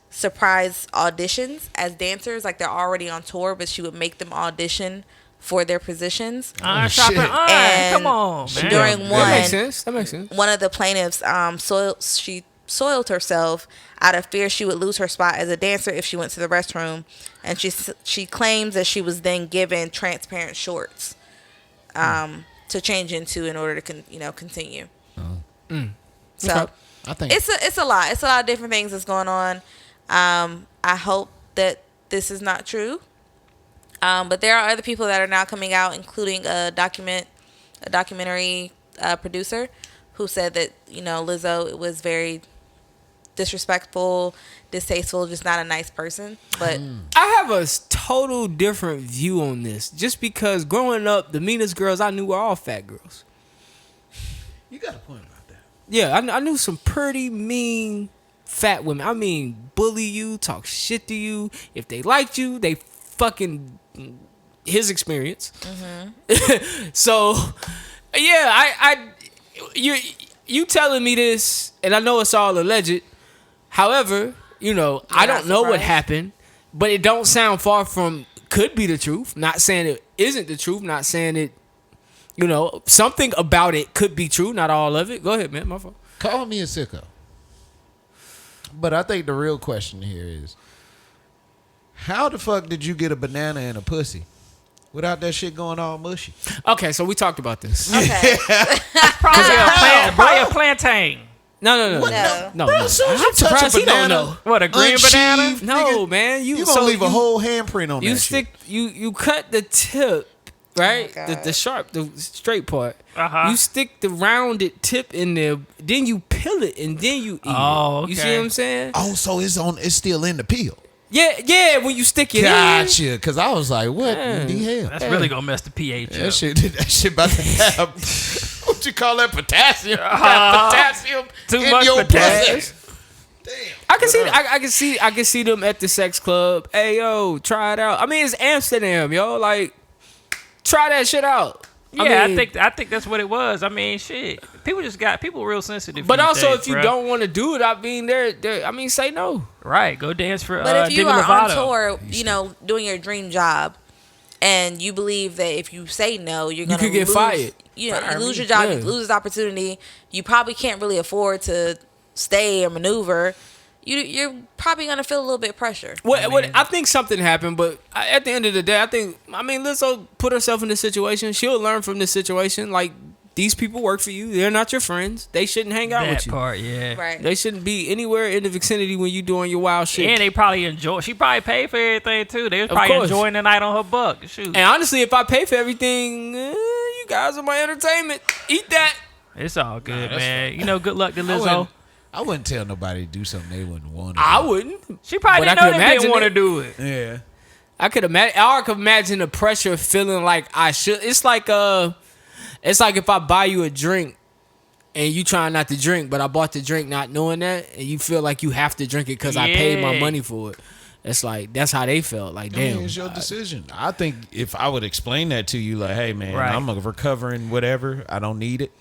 surprise auditions as dancers. Like they're already on tour, but she would make them audition for their positions. Shopping, And come on, man. during That makes sense. one of the plaintiffs soiled herself out of fear she would lose her spot as a dancer if she went to the restroom, and she claims that she was then given transparent shorts to change into in order to continue. So Okay. I think it's a lot of different things that's going on. I hope that this is not true, but there are other people that are now coming out, including a documentary producer who said that Lizzo was very disrespectful, distasteful, just not a nice person. But I have a total different view on this. Just because growing up, the meanest girls I knew were all fat girls. you got a point about that. Yeah, I knew some pretty mean fat women. I mean, bully you, talk shit to you. If they liked you, they fucking his experience. So, yeah, you telling me this, and I know it's all alleged. However, I don't know what happened, but it don't sound far from could be the truth. Not saying it isn't the truth. Not saying it. Something about it could be true. Not all of it. Go ahead, man. My fault. Call me a sicko. But I think the real question here is, how the fuck did you get a banana and a pussy without that shit going all mushy? Okay, so we talked about this. okay, Probably a plantain. No. Bro, as soon as you I'm touch surprised a he don't banana, know. What, a green banana? unsheathed, No, nigga, man. you gonna leave a whole handprint on You that stick. shit. You cut the tip, right? Oh, the sharp, the straight part. Uh-huh. You stick the rounded tip in there. Then you peel it, and then you eat Oh, it. You see okay. what I'm saying? Oh, so it's still in the peel. Yeah. When you stick it in. Gotcha. Because I was like, what Man. in the hell? That's really gonna mess the pH up. That shit about to have what you call that, potassium? You got potassium Too in much your potassium. pussy. Damn. I can see them at the sex club. Hey yo, try it out. I mean, it's Amsterdam, yo. Like, try that shit out. Yeah, mean, I think that's what it was. I mean, shit. People real sensitive. But these also, days, if you bruh. don't want to do it, I mean, say no. Right, go dance for. but if you Demi are on Lovato. tour, doing your dream job, and you believe that if you say no, you're gonna could get lose, fired. You lose your job, Yeah. you lose this opportunity. You probably can't really afford to stay or maneuver. You're probably gonna feel a little bit of pressure. I think something happened, but at the end of the day, Lizzo put herself in this situation. She'll learn from this situation. Like, these people work for you. They're not your friends. They shouldn't hang out that with you. part, yeah. Right. They shouldn't be anywhere in the vicinity when you doing your wild shit. And they probably enjoy. She probably paid for everything too. They was Of probably course. enjoying the night on her buck. Shoot, And honestly, if I pay for everything, you guys are my entertainment. Eat that. it's all good, that's man. Good luck to I Lizzo. wouldn't tell nobody to do something they wouldn't want to I do. wouldn't. She probably But didn't I know could they didn't imagine want to it. do it. Yeah. I could imagine the pressure of feeling like I should. It's like if I buy you a drink and you trying not to drink, but I bought the drink not knowing that, and you feel like you have to drink it because I paid my Yeah. money for it. It's like, that's how they felt. Like, I mean, damn. it's your decision. I think if I would explain that to you, like, hey man, Right. I'm a recovering whatever, I don't need it.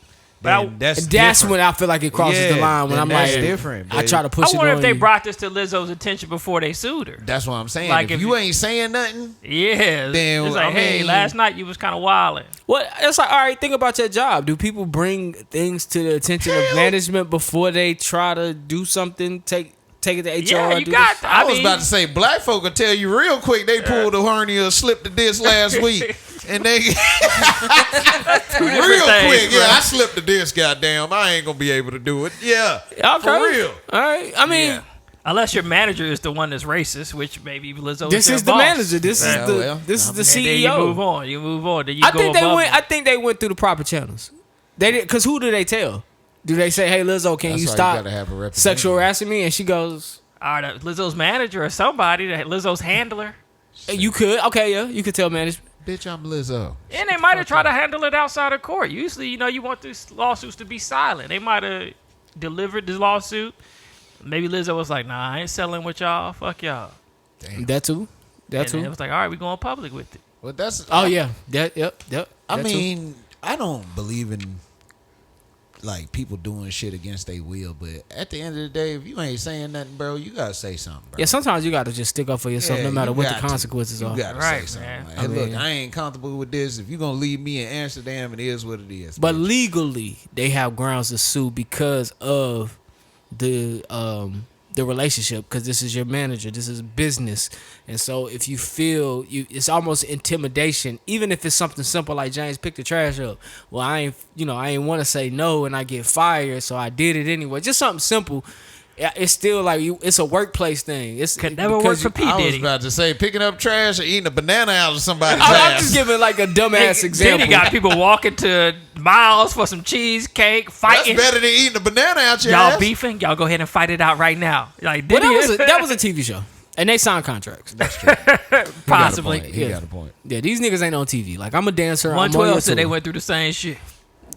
But Then that's That's different. when I feel like it crosses the Yeah, line. When then I'm that's like, different, I but try to push I it wonder on if they you. brought this to Lizzo's attention before they sued her. That's what I'm saying. Like if if you you- ain't saying nothing, Yeah, Then, it's like, I hey, mean- last night you was kind of wilding. Well, it's like, all right, think about your job. Do people bring things to the attention of management before they try to do something? Take it to HR? Yeah, you do got. this? I was mean, about to say black folk will tell you real quick they pulled a hernia, slipped the disc last week, and they real different things, quick. bro. Yeah, I slipped the disc. Goddamn, I ain't gonna be able to do it. Yeah, Okay. for real. All right. I mean, Yeah. Unless your manager is the one that's racist, which maybe Lizzo this their is the boss. manager. This Yeah, is the well, this is the And then CEO. you move on. Then you I go think they above went. them. I think they went through the proper channels. They did, because who do they tell? Do they say, "Hey Lizzo, can That's you why stop gotta have a representative. sexual harassing me?" And she goes, Or Lizzo's manager or somebody, Lizzo's handler. "You could, okay, yeah, you could tell management." Bitch, I'm Lizzo. And they might have tried to handle it outside of court. Usually, you want these lawsuits to be silent. They might have delivered this lawsuit. Maybe Lizzo was like, "Nah, I ain't selling with y'all. Fuck y'all." Damn. That too. That And too. it was like, "All right, we going public with it." Well, that's. Oh yeah. Yep. I That too. mean, I don't believe in like people doing shit against their will, but at the end of the day, if you ain't saying nothing, bro, you gotta say something, bro. Yeah, sometimes you got to just stick up for yourself, Yeah, no matter you what the got to. consequences You are. gotta Right, say something. man. Like, I hey, look, mean- I ain't comfortable with this. If you gonna leave me in Amsterdam, it is what it is. But bitch. legally, they have grounds to sue because of the relationship, because this is your manager, this is business. And so if you feel it's almost intimidation, even if it's something simple like James picked the trash up. Well, I ain't want to say no and I get fired, so I did it anyway. Just something simple. It's still like it's a workplace thing. It's Could never work because for you- P. I was Diddy. about to say picking up trash or eating a banana out of somebody's I'm ass. just giving like a dumbass example. Diddy got people walking to miles for some cheesecake, That's fighting. better than eating a banana out your Y'all ass. beefing? Y'all go ahead and fight it out right now. Like Well, Diddy, that was a TV show, and they signed contracts. possibly. He Yeah. got a point. Yeah, these niggas ain't on TV. Like, I'm a dancer. I'm on 112 said they YouTube. went through the same shit.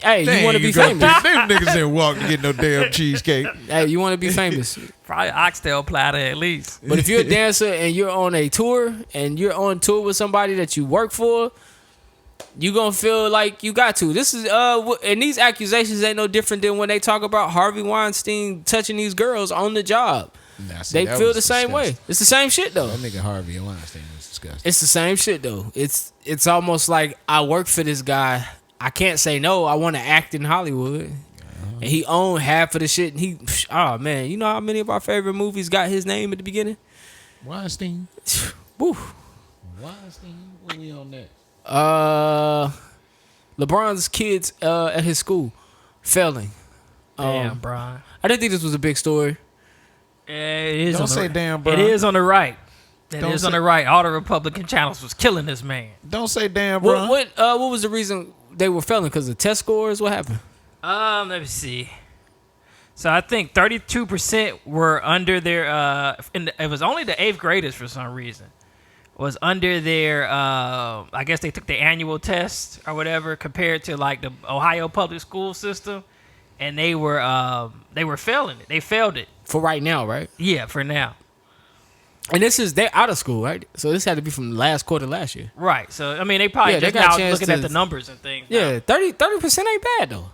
Hey, you want to be Them famous? niggas didn't walk to get no damn cheesecake. Hey, you want to be famous? Probably oxtail platter at least. But if you're a dancer and you're on a tour and you're on tour with somebody that you work for, you gonna feel like you got to. This is and these accusations ain't no different than when they talk about Harvey Weinstein touching these girls on the job. Nah, see, They that feel was the same disgusting. way. It's the same shit though. That nigga Harvey Weinstein was disgusting. It's the same shit though. It's almost like I work for this guy. I can't say no. I want to act in Hollywood. And he owned half of the shit. And oh man, you know how many of our favorite movies got his name at the beginning? Weinstein. Woo. Weinstein. When we on that? LeBron's kids at his school failing. Damn, Brian. I didn't think this was a big story. It is Don't on the say right. damn, Brian. It is on the right. It Don't is on say- the right. All the Republican channels was killing this man. Don't say damn, bro. What was the reason they were failing? Because of test scores? What happened? Let me see. So I think 32% were under their. It was only the 8th graders for some reason. Was under their. I guess they took the annual test or whatever compared to like the Ohio public school system, and they were failing it. They failed it. For right now, right? Yeah, for now. And they're out of school, right? So this had to be from last quarter last year. Right. So I mean, they probably Yeah, they just got a now chance looking at to- the numbers and things. Yeah, 30% ain't bad though.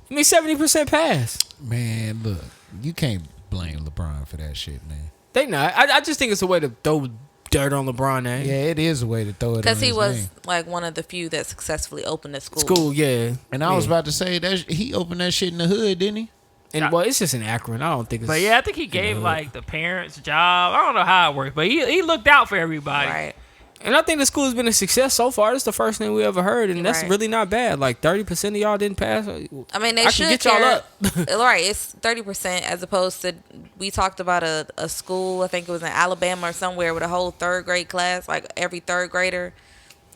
I mean, 70% pass. Man, look, you can't blame LeBron for that shit, man. They not. I just think it's a way to throw dirt on LeBron name. Yeah, it is a way to throw it on Because he his was name. like one of the few that successfully opened a school. School, yeah. And I was Yeah. about to say that he opened that shit in the hood, didn't he? And well, it's just in Akron. I don't think it's. But yeah, I think he gave like the parents a job. I don't know how it worked, but he looked out for everybody. Right. And I think the school's been a success so far. This is the first thing we ever heard, and that's Right. really not bad. Like 30% of y'all didn't pass. I mean, they I should can get y'all care- up. Right, it's 30% as opposed to we talked about a school. I think it was in Alabama or somewhere with a whole 3rd grade class. Like every 3rd grader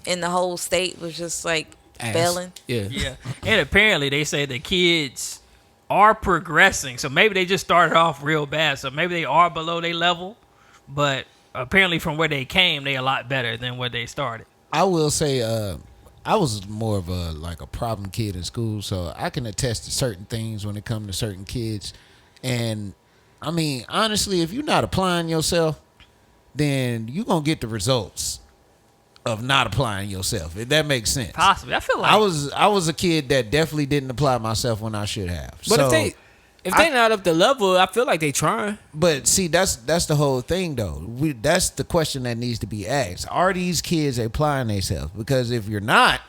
in the whole state was just like Ass. failing. Yeah. Yeah, and apparently they say the kids are progressing. So maybe they just started off real bad. So maybe they are below their level, but apparently from where they came, they a lot better than where they started. I will say, I was more of a problem kid in school, so I can attest to certain things when it comes to certain kids. And I mean, honestly, if you're not applying yourself, then you're gonna get the results of not applying yourself. If that makes sense. Possibly, I feel like I was a kid that definitely didn't apply myself when I should have. But So, if they not up the level, I feel like they trying. But see, that's the whole thing, though. That's the question that needs to be asked. Are these kids applying themselves? Because if you're not,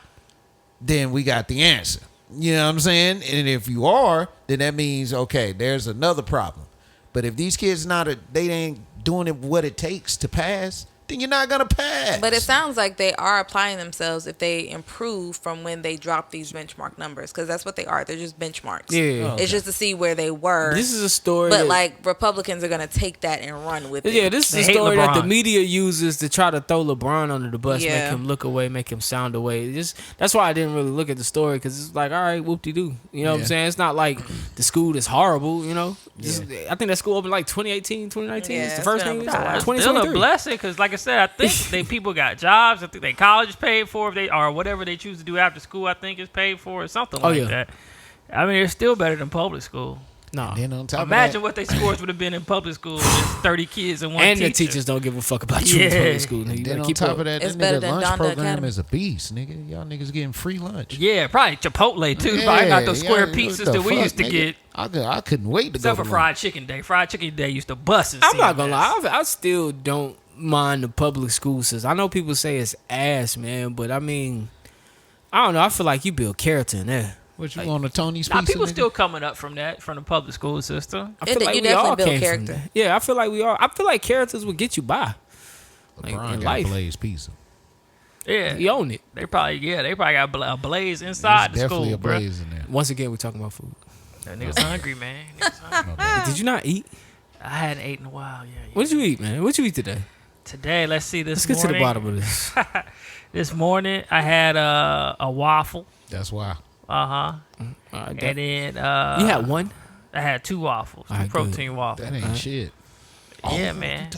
then we got the answer. You know what I'm saying? And if you are, then that means, okay, there's another problem. But if these kids they ain't doing it what it takes to pass, then you're not gonna pass. But it sounds like they are applying themselves if they improve from when they drop these benchmark numbers, because that's what they are. They're just benchmarks. Yeah. It's just to see where they were. This is a story. But that- like Republicans are gonna take that and run with it. Yeah, this is They a hate story that the LeBron. media uses to try to throw LeBron under the bus, Yeah. make him look away, make him sound away. That's why I didn't really look at the story, because it's like, all right, whoop-de-doo. You know what I'm Yeah. saying? It's not like the school is horrible, you know? I think that school opened like 2018, 2019. Yeah, it's the it's first been thing. open for a while. It's still a 2023. blessing because, like I said, I think people got jobs. I think their college is paid for, if they or whatever they choose to do after school. I think is paid for, or something like yeah. that. I mean, it's still better than public school. No. Then on top Imagine of what their scores would have been in public school. Just 30 kids and one And teacher. the teachers don't give a fuck about you in Yeah. public school. Nigga. You that, then better on keep top up. of that, It's that better nigga than lunch Donda program Academy. is a beast, nigga. Y'all niggas getting free lunch. Yeah, probably Chipotle too. Probably not those square yeah, pizzas what the that we fuck, used to nigga? get. I couldn't wait to Except go for to fried chicken day. Fried chicken day used to bust. I'm not gonna lie. I still don't mind the public school system. I know people say it's ass, man, but I mean, I don't know. I feel like you build character in there. What you on the Tony's Now pizza? people nigga? still coming up from that, from the public school system. I feel You like we definitely all build came character. from that. Yeah, I feel like we all. I feel like characters would get you by. Like LeBron in got life, Blaze pizza. Yeah, you own it. they probably got a blaze inside There's the definitely school, a bro. Blaze in there. Once again, we're talking about food. That nigga's hungry, man. Nigga's hungry. Did you not eat? I hadn't ate in a while. Yeah. What did you eat, man? What you eat today? Today, let's see. Let's This get to the morning, bottom of this. This morning, I had a waffle. That's why. Uh huh. All right, And that- then you had one. I had 2 waffles, 2 All right, protein good. waffles. That ain't shit. Yeah, man.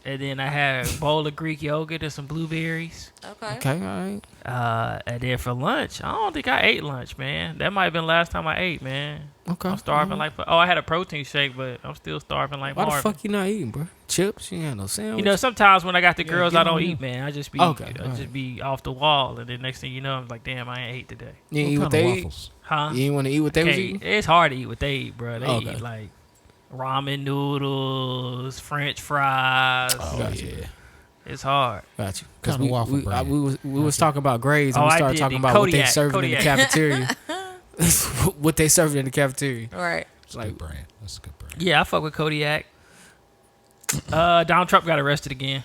And then I had a bowl of Greek yogurt and some blueberries. Okay. Okay, all right. And then for lunch, I don't think I ate lunch, man. That might have been the last time I ate, man. Okay. I'm starving like. I had a protein shake, but I'm still starving like Why the Marvin. fuck you not eating, bro? Chips? You ain't had no sandwich. You know, sometimes when I got the girls, give I don't me eat, man. I just be, Okay, I alright. just be off the wall, and then next thing you know, I'm like, damn, I ain't ate today. you ain't eat What what kind of they eat? waffles? Huh? You ain't want to eat what they was Okay, eating? it's hard to eat what they eat, bro. They Okay. eat like ramen noodles, French fries. Got you. yeah. It's hard. Got you. Kinda waffle we, brand. we was talking about grades, and Oh, we I started did talking the about what they Kodiak, serving in the cafeteria. What they serving in the cafeteria. All right. It's a Like- good brand. That's a good brand. Yeah, I fuck with Kodiak. Donald Trump got arrested again.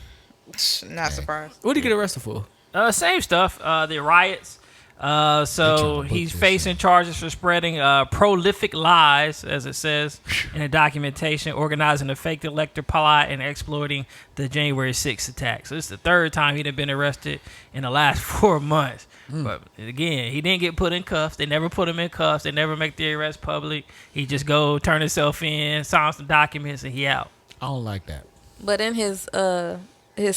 Not surprised. What did he get arrested for? Same stuff. The riots. So tryna book he's this facing charges for spreading prolific lies, as it says in the documentation, organizing a fake elector plot and exploiting the January 6th attack. So this is the 3rd time he'd been arrested in the last 4 months. But again, he didn't get put in cuffs. They never put him in cuffs. They never make the arrest public. He just go turn himself in, sign some documents, and he out. I don't like that. But in his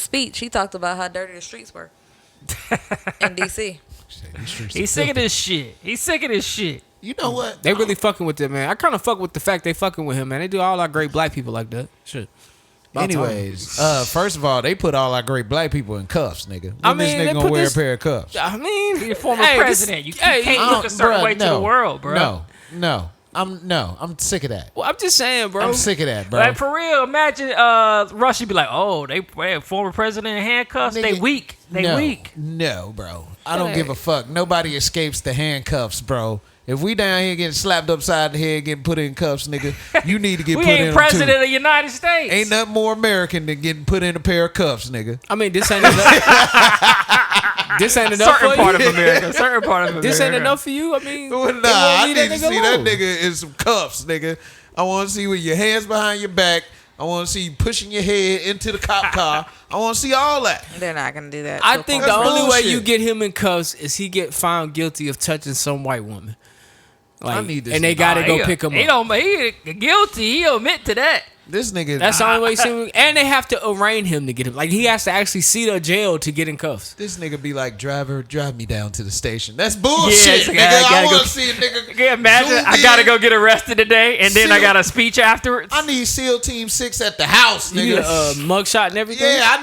speech, he talked about how dirty the streets were in D.C. Shit, these streets He's are sick of filthy. this shit. He's sick of this shit. You know what? They really fucking with that, man. I kind of fuck with the fact they fucking with him, man. They do all our great black people like that. Shit. About time. Anyways, first of all, they put all our great black people in cuffs, nigga. When I mean, this they nigga gonna put wear this- a pair of cuffs? I mean, He's a former hey, president. You can't look a certain way to the world, bro. No. I'm sick of that. Well, I'm just saying, bro. I'm sick of that, bro. Like for real, imagine Russia be like, oh, they former president in handcuffs. They Nigga, weak. They weak. No, bro. I don't give a fuck. Nobody escapes the handcuffs, bro. If we down here getting slapped upside the head, getting put in cuffs, nigga, you need to get We put in ain't them president too. of the United States. Ain't nothing more American than getting put in a pair of cuffs, nigga. I mean, this ain't enough. This ain't enough certain for part you. of America. Certain part of America. This ain't enough for you. I mean, Well, they nah, won't I leave need to see that alone. nigga in some cuffs, nigga. I want to see with your hands behind your back. I want to see you pushing your head into the cop car. I want to see all that. They're not gonna do that. I So think far. the That's only way bullshit. you get him in cuffs is he get found guilty of touching some white woman. Like, I need this and they nigga. gotta go pick him He up. He guilty. He admit to that. This nigga. That's the only way you see him. And they have to arraign him to get him. Like, he has to actually see the jail to get in cuffs. This nigga be like, driver, drive me down to the station. That's bullshit, it's like, nigga. I I gotta want go- to see a nigga. Okay, imagine zoomed I gotta in. go get arrested today, and then I Seal- got a speech afterwards. I need SEAL Team 6 at the house, You need a nigga. mugshot and everything. Yeah,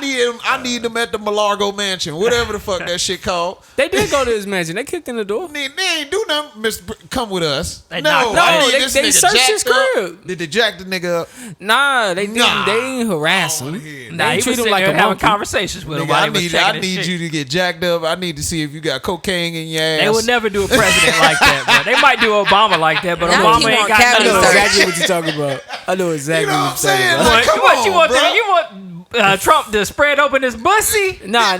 I need them at the Malargo Mansion, whatever the fuck that shit called. They did go to his mansion. They kicked in the door. They ain't do nothing, Mr. Come with us. They No, knocked I out. need No, this they nigga searched his jacked up. crib. Did they jack the nigga up? Nah, Nah, they ain't harass him. Nah, he was like having conversations with him. I need you to get jacked up. I need to see if you got cocaine in your ass. They would never do a president like that, bro. They might do Obama like that, but Now Obama he ain't want got I know none of exactly what you're talking about. I know exactly You know what you're talking saying? about. Like, come What on, you want? bro. You want Trump to spread open his bussy? Nah.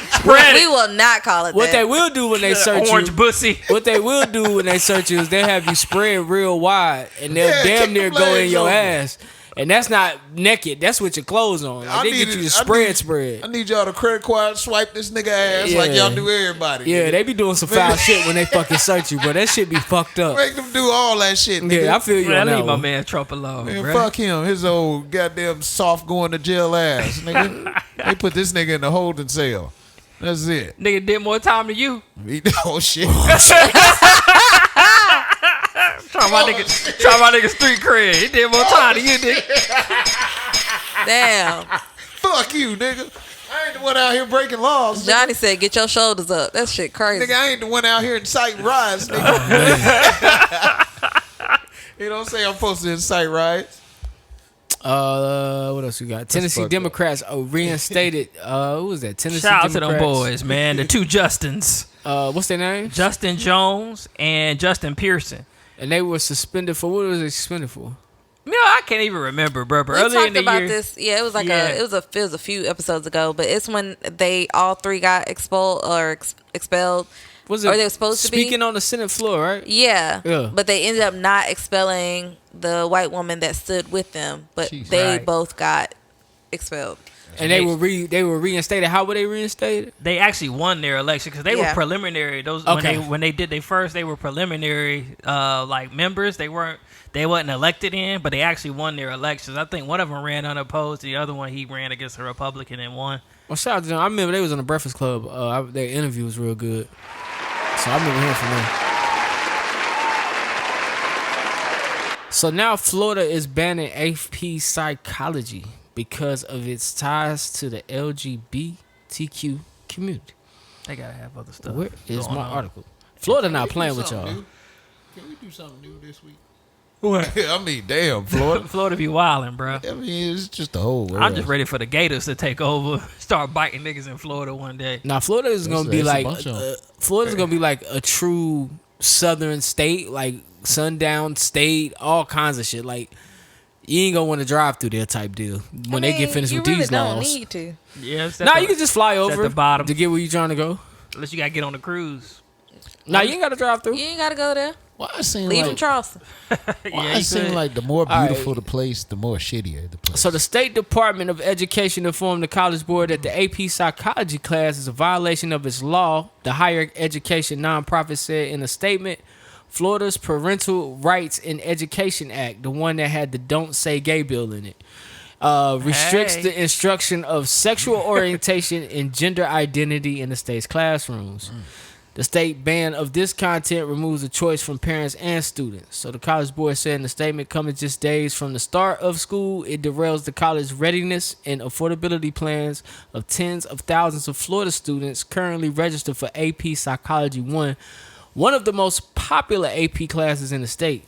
Spread We it. will not call it What that. they will do when they search Orange you, bussy. what they will do when they search you is they have you spread real wide, and they'll Yeah, damn kick near the go in legs your over. ass. And that's not naked. That's with your clothes on. Like, they get you to spread. I need y'all to credit card swipe this nigga ass like Yeah. y'all do everybody. Yeah, nigga. they be doing some foul shit when they fucking search you, but that shit be fucked up. Make them do all that shit, nigga. Yeah, I feel you Man, on that leave my one. man Trump alone, Man, bro. fuck him. His old goddamn soft going to jail ass, nigga. They put this nigga in the holding cell. That's it. Nigga did more time than you. Oh shit. Try my nigga street cred. He did more time than you did. Damn. Fuck you, nigga. I ain't the one out here breaking laws. Nigga. Johnny said, "Get your shoulders up." That shit crazy. Nigga, I ain't the one out here inciting riots, nigga. You don't say I'm supposed to incite riots. What else we got? Tennessee fucked Democrats reinstated. Who was that? Tennessee Shout out to Democrats. them boys, man. The two Justins. What's their name? Justin Jones and Justin Pearson. And they were suspended for what was they suspended for? You know, I can't even remember, bro. But We earlier in talked the about year, this. Yeah, it was like Yeah. it was a few episodes ago, but it's when they all three got expelled. Was Or they were supposed to be? speaking on the Senate floor, right? Yeah. Yeah. But they ended up not expelling the white woman that stood with them, but Jeez. they Right. both got expelled. And they were reinstated. How were they reinstated? they actually won their election because they were Yeah. preliminary. Those Okay. when they did they first, they were preliminary like members. They wasn't elected in, but they actually won their elections. I think one of them ran unopposed. The other one he ran against a Republican and won. Well, shout out to them. I remember they was on the Breakfast Club. Their interview was real good. So I remember hearing from them. So now Florida is banning AP psychology because of its ties to the LGBTQ community. They gotta have other stuff. Where is going my on. article? Florida not playing with y'all. Can we do something new this week? What? I mean, damn, Florida. Florida be wildin', bro. I mean, it's just the whole world. I'm just ready for the Gators to take over, start biting niggas in Florida one day. Now Florida is gonna be That's a like bunch of 'em. Florida's gonna be like a true southern state, like sundown state, all kinds of shit. Like you ain't gonna want to drive through there type deal when they get finished with these laws. You need to. Yeah, it's at Nah, the- you can just fly it's over at the bottom. to get where you trying to go. Unless you gotta get on the cruise. Nah, you ain't gotta drive through. You ain't gotta go there. Why it seem Leave from like Charleston. why you it seem could. like the more All beautiful right. the place, the more shittier the place. So the State Department of Education informed the College Board that the AP Psychology class is a violation of its law. The higher education nonprofit said in a statement, Florida's Parental Rights in Education Act, the one that had the Don't Say Gay bill in it, restricts Hey. the instruction of sexual orientation and gender identity in the state's classrooms. The state ban of this content removes the choice from parents and students. So the College Board said in the statement, coming just days from the start of school, it derails the college readiness and affordability plans of tens of thousands of Florida students currently registered for AP Psychology 1, one of the most popular AP classes in the state.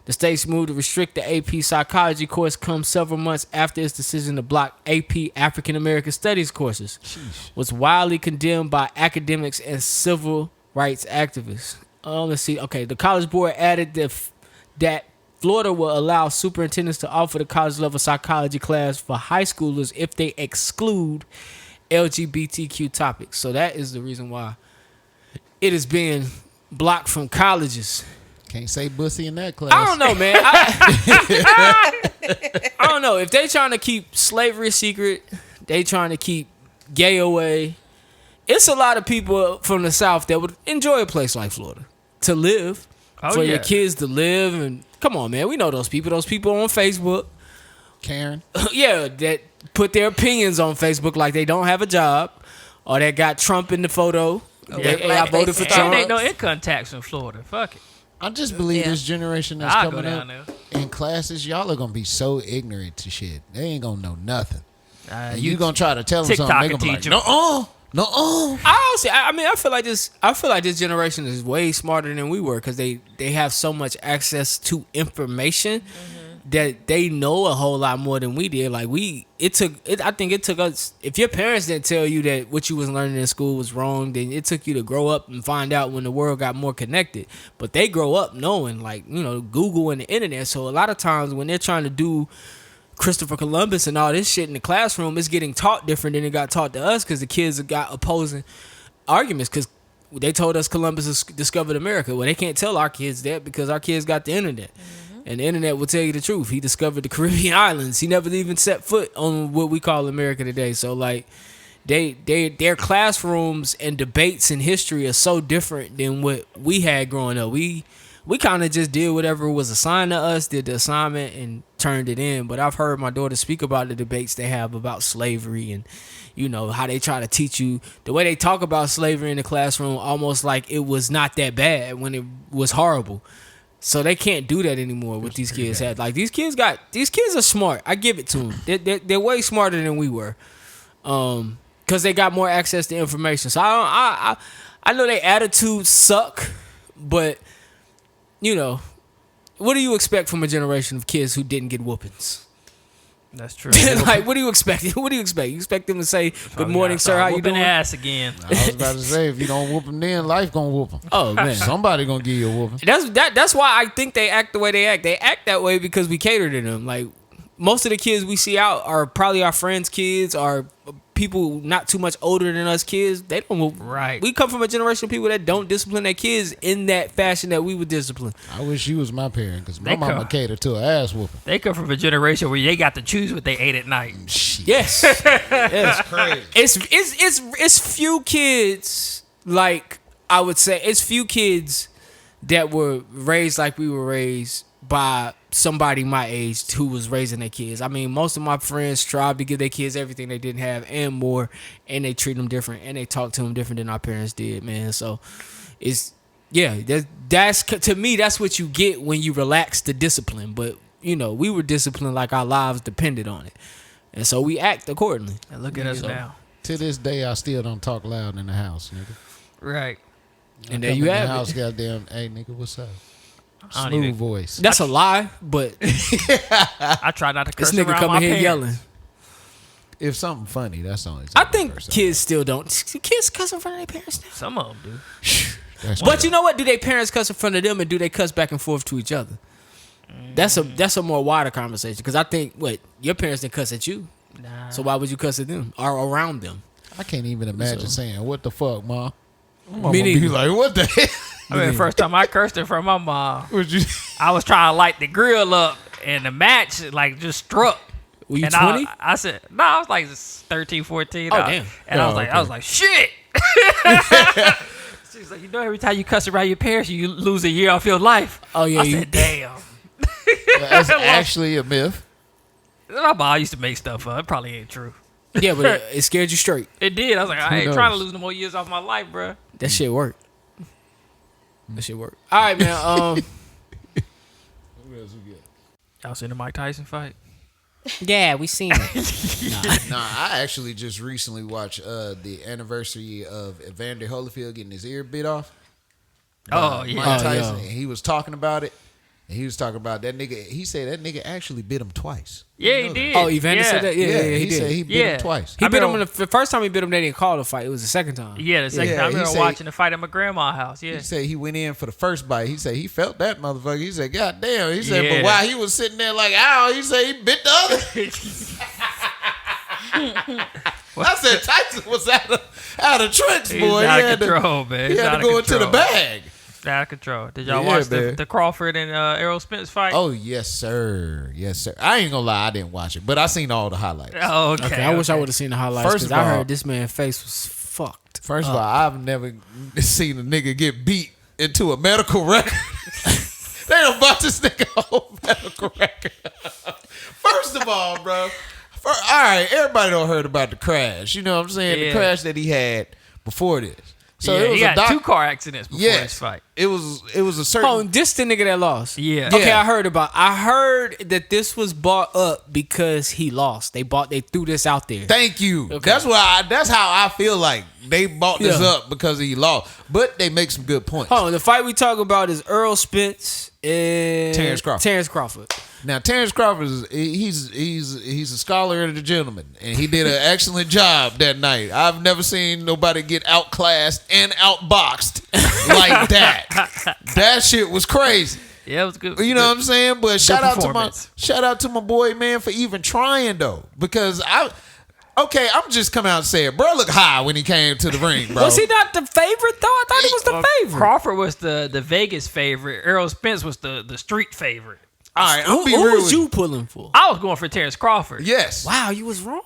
The state's move to restrict the AP Psychology course comes several months after its decision to block AP African American Studies courses, was widely condemned by academics and civil rights activists. Let's see. Okay, the College Board added that Florida will allow superintendents to offer the college-level psychology class for high schoolers if they exclude LGBTQ topics. So that is the reason why it is being blocked from colleges. Can't say bussy in that class. I don't know, man. I don't know. If they trying to keep slavery secret, they trying to keep gay away. It's a lot of people from the South that would enjoy a place like Florida to live, for your kids to live. And come on, man, we know those people. Those people on Facebook, Karen. yeah, that put their opinions on Facebook like they don't have a job, or that got Trump in the photo. Hey, I voted for Blackface. Trump. And ain't no income tax in Florida. Fuck it. I just believe Yeah. this generation that's I'll go coming down up there. in classes, y'all are gonna be so ignorant to shit. They ain't gonna know nothing. And You you gonna try to tell them TikTok something? They can gonna be teach like, 'em. no. I feel like this generation is way smarter than we were because they have so much access to information that they know a whole lot more than we did. Like I think it took us. If your parents didn't tell you that what you was learning in school was wrong, then it took you to grow up and find out when the world got more connected. But they grow up knowing, like, you know, Google and the internet. So a lot of times when they're trying to do Christopher Columbus and all this shit in the classroom, it's getting taught different than it got taught to us because the kids got opposing arguments because they told us Columbus discovered America. Well, they can't tell our kids that because our kids got the internet. And the internet will tell you the truth. He discovered the Caribbean islands. He never even set foot on what we call America today. So, like, their classrooms and debates in history are so different than what we had growing up. We kind of just did whatever was assigned to us, did the assignment, and turned it in. But I've heard my daughter speak about the debates they have about slavery and, you know, how they try to teach you. The way they talk about slavery in the classroom almost like it was not that bad when it was horrible. So they can't do that anymore with these kids had. Like, these kids are smart. I give it to them. They're way smarter than we were. Because they got more access to information. So I know their attitudes suck, but, you know, what do you expect from a generation of kids who didn't get whoopings? That's true. Like, what do you expect? What do you expect? You expect them to say, "Good morning, sir. How you doing?" Ass again. I was about to say, if you don't whoop them then, life gonna whoop them. Oh, man. Somebody gonna give you a whooping. That's why I think they act the way they act. They act that way because we cater to them. Like, most of the kids we see out are probably our friends' kids, or people not too much older than us kids. They don't. Right. We come from a generation of people that don't discipline their kids in that fashion that we would discipline. I wish you was my parent because my mama catered to an ass whooping. They come from a generation where they got to choose what they ate at night. Yes. Yes. Crazy. It's few kids, like, I would say, it's few kids that were raised like we were raised by somebody my age who was raising their kids. I mean, most of my friends tried to give their kids everything they didn't have and more, and they treat them different, and they talk to them different than our parents did, man. So it's, yeah, that's to me, that's what you get when you relax the discipline. But, you know, we were disciplined like our lives depended on it, and so we act accordingly. And look at us now. To this day, I still don't talk loud in the house, nigga. Right. And there you have the house, it. goddamn, hey, nigga, what's up? I don't Smooth even- voice. That's a lie, but I try not to curse this nigga around coming my here parents. yelling. If something funny, that's the only time I think curse kids still don't. Kids cuss in front of their parents now. Some of them do. That's But you know what? Do their parents cuss in front of them, and do they cuss back and forth to each other? That's a more wider conversation. Because I think, your parents didn't cuss at you, Nah. so why would you cuss at them or around them? I can't even imagine saying, what the fuck, ma? I'm Me gonna be neither. like, what the hell? I mean, the first time I cursed in front of my mom, Would you? I was trying to light the grill up, and the match like just struck. Were you And 20? I said, no, I was like 13, 14. Oh, damn. And I was Oh, like, okay. I was like, shit. She's like, you know, every time you cuss around your parents, you lose a year off your life. Oh, yeah, I you- said, damn. That's actually a myth. My mom used to make stuff up. It probably ain't true. Yeah, but it scared you straight. It did. I was like, I ain't knows? trying to lose no more years off my life, bro. That shit worked. That shit worked. All right, man. Y'all seen the Mike Tyson fight? Yeah, we seen it. Nah, I actually just recently watched the anniversary of Evander Holyfield getting his ear bit off. Oh, yeah. Mike Oh, Tyson. yeah. And he was talking about it. And he was talking about that nigga. He said that nigga actually bit him twice. Yeah, You he know that? did. Oh, Evander said that? Yeah, he he said did. he bit Yeah. him twice. He I bit mean, him the first time he bit him. They didn't call the fight. It was the second time. Yeah, the second Yeah, time I he remember said- watching the fight at my grandma's house. Yeah. He said he went in for the first bite. He said he felt that motherfucker. He said, God damn. He said, Yeah. but while he was sitting there like, ow, he said he bit the other. I said Tyson was out of tricks, He's boy. out He of had control, man. He He's had out to of go into the control. bag. Out of control. Did y'all Yeah, watch man. the Crawford and Errol Spence fight? Oh, yes, sir. Yes, sir. I ain't gonna lie, I didn't watch it, but I seen all the highlights. Oh, okay. Okay, I wish I would have seen the highlights. First First of I all- heard this man's face was fucked. First of all, I've never seen a nigga get beat into a medical record. They done bought this nigga a whole medical record. First of all, bro. All right, everybody done heard about the crash. You know what I'm saying? Yeah. The crash that he had before this. So yeah, it was he a got 2 car accidents before Yes, this fight. it was a certain. Oh, this the nigga that lost. Yeah. Okay, Yeah. I heard that this was bought up because he lost. They threw this out there. Thank you. Okay. That's how I feel like they bought this Yeah. up because he lost. But they make some good points. Hold on, the fight we talking about is Errol Spence and Terrance Crawford. Terrance Crawford. Now, Terrance Crawford he's a scholar and a gentleman, and he did an excellent job that night. I've never seen nobody get outclassed and outboxed like that. That shit was crazy. Yeah, it was good. You know what I'm saying? But shout out to my boy, man, for even trying though, because I'm just come out and say it. Bro looked high when he came to the ring, bro. Was he not the favorite though? I thought he was the favorite. Crawford was the Vegas favorite. Errol Spence was the street favorite. All right, Who was you pulling for? I was going for Terrance Crawford. Yes. Wow, you was wrong.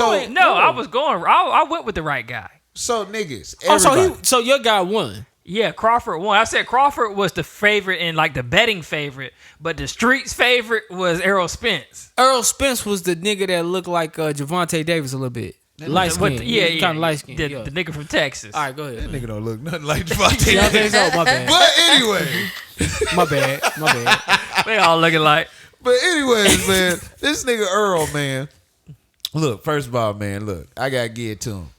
I was going. I went with the right guy. So niggas. So your guy won. Yeah, Crawford won. I said Crawford was the favorite and like the betting favorite, but the streets favorite was Errol Spence. Errol Spence was the nigga that looked like Javante Davis a little bit. Light skin. Yeah. Kind of light skin. The nigga from Texas. All right, go ahead. That nigga don't look nothing like Devontae. Yeah, I think so. My bad. But anyway. My bad. They all looking like. But anyways, man, this nigga Earl, man. Look, first of all, man, look, I gotta give it to him.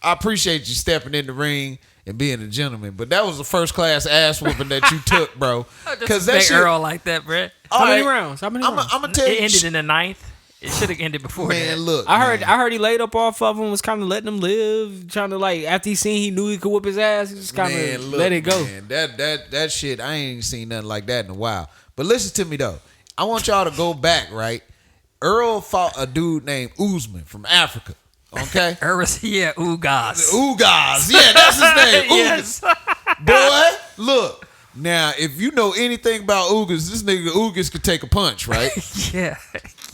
I appreciate you stepping in the ring and being a gentleman, but that was the first class ass whooping that you took, bro. Because that shit, Earl like that, bro. How many rounds? I'm gonna tell you. It ended in the 9th. It should have ended before man, that. Look, I heard he laid up off of him, was kind of letting him live, trying to like after he knew he could whoop his ass, he just kind of let it go. Man, that shit, I ain't seen nothing like that in a while. But listen to me though, I want y'all to go back, right? Earl fought a dude named Usman from Africa. Okay, yeah, Ugas. Ugas, yeah, that's his name. Yes. Boy, look. Now, if you know anything about Ugas, this nigga Ugas could take a punch, right? Yeah.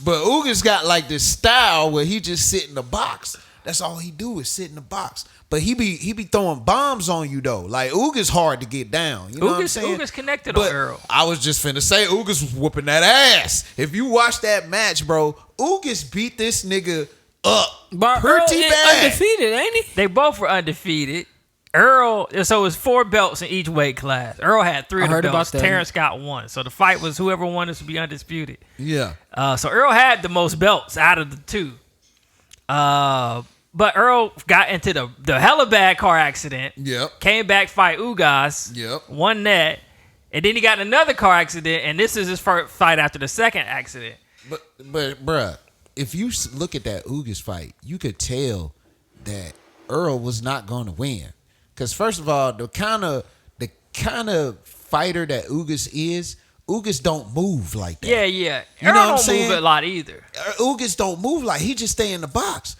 But Ugas got like this style where he just sit in the box. That's all he do is sit in the box. But he be throwing bombs on you though. Like Ugas hard to get down. You know what I'm saying? Ugas connected but on Earl. I was just finna say Ugas was whooping that ass. If you watch that match, bro, Ugas beat this nigga up But pretty Earl bad. undefeated, ain't he? They both were undefeated. Earl, so it was 4 belts in each weight class. Earl had 3 of the belts. Terrance got 1. So the fight was whoever won this would be undisputed. Yeah. So Earl had the most belts out of the 2. But Earl got into the hella bad car accident. Yep. Came back, fight Ugas. Yep. Won that. And then he got in another car accident, and this is his first fight after the second accident. But bruh, if you look at that Ugas fight, you could tell that Earl was not going to win. Because first of all, the kind of fighter that Ugas don't move like that. Yeah. You Earl know what I'm don't saying? move a lot either. Ugas don't move like he just stay in the box.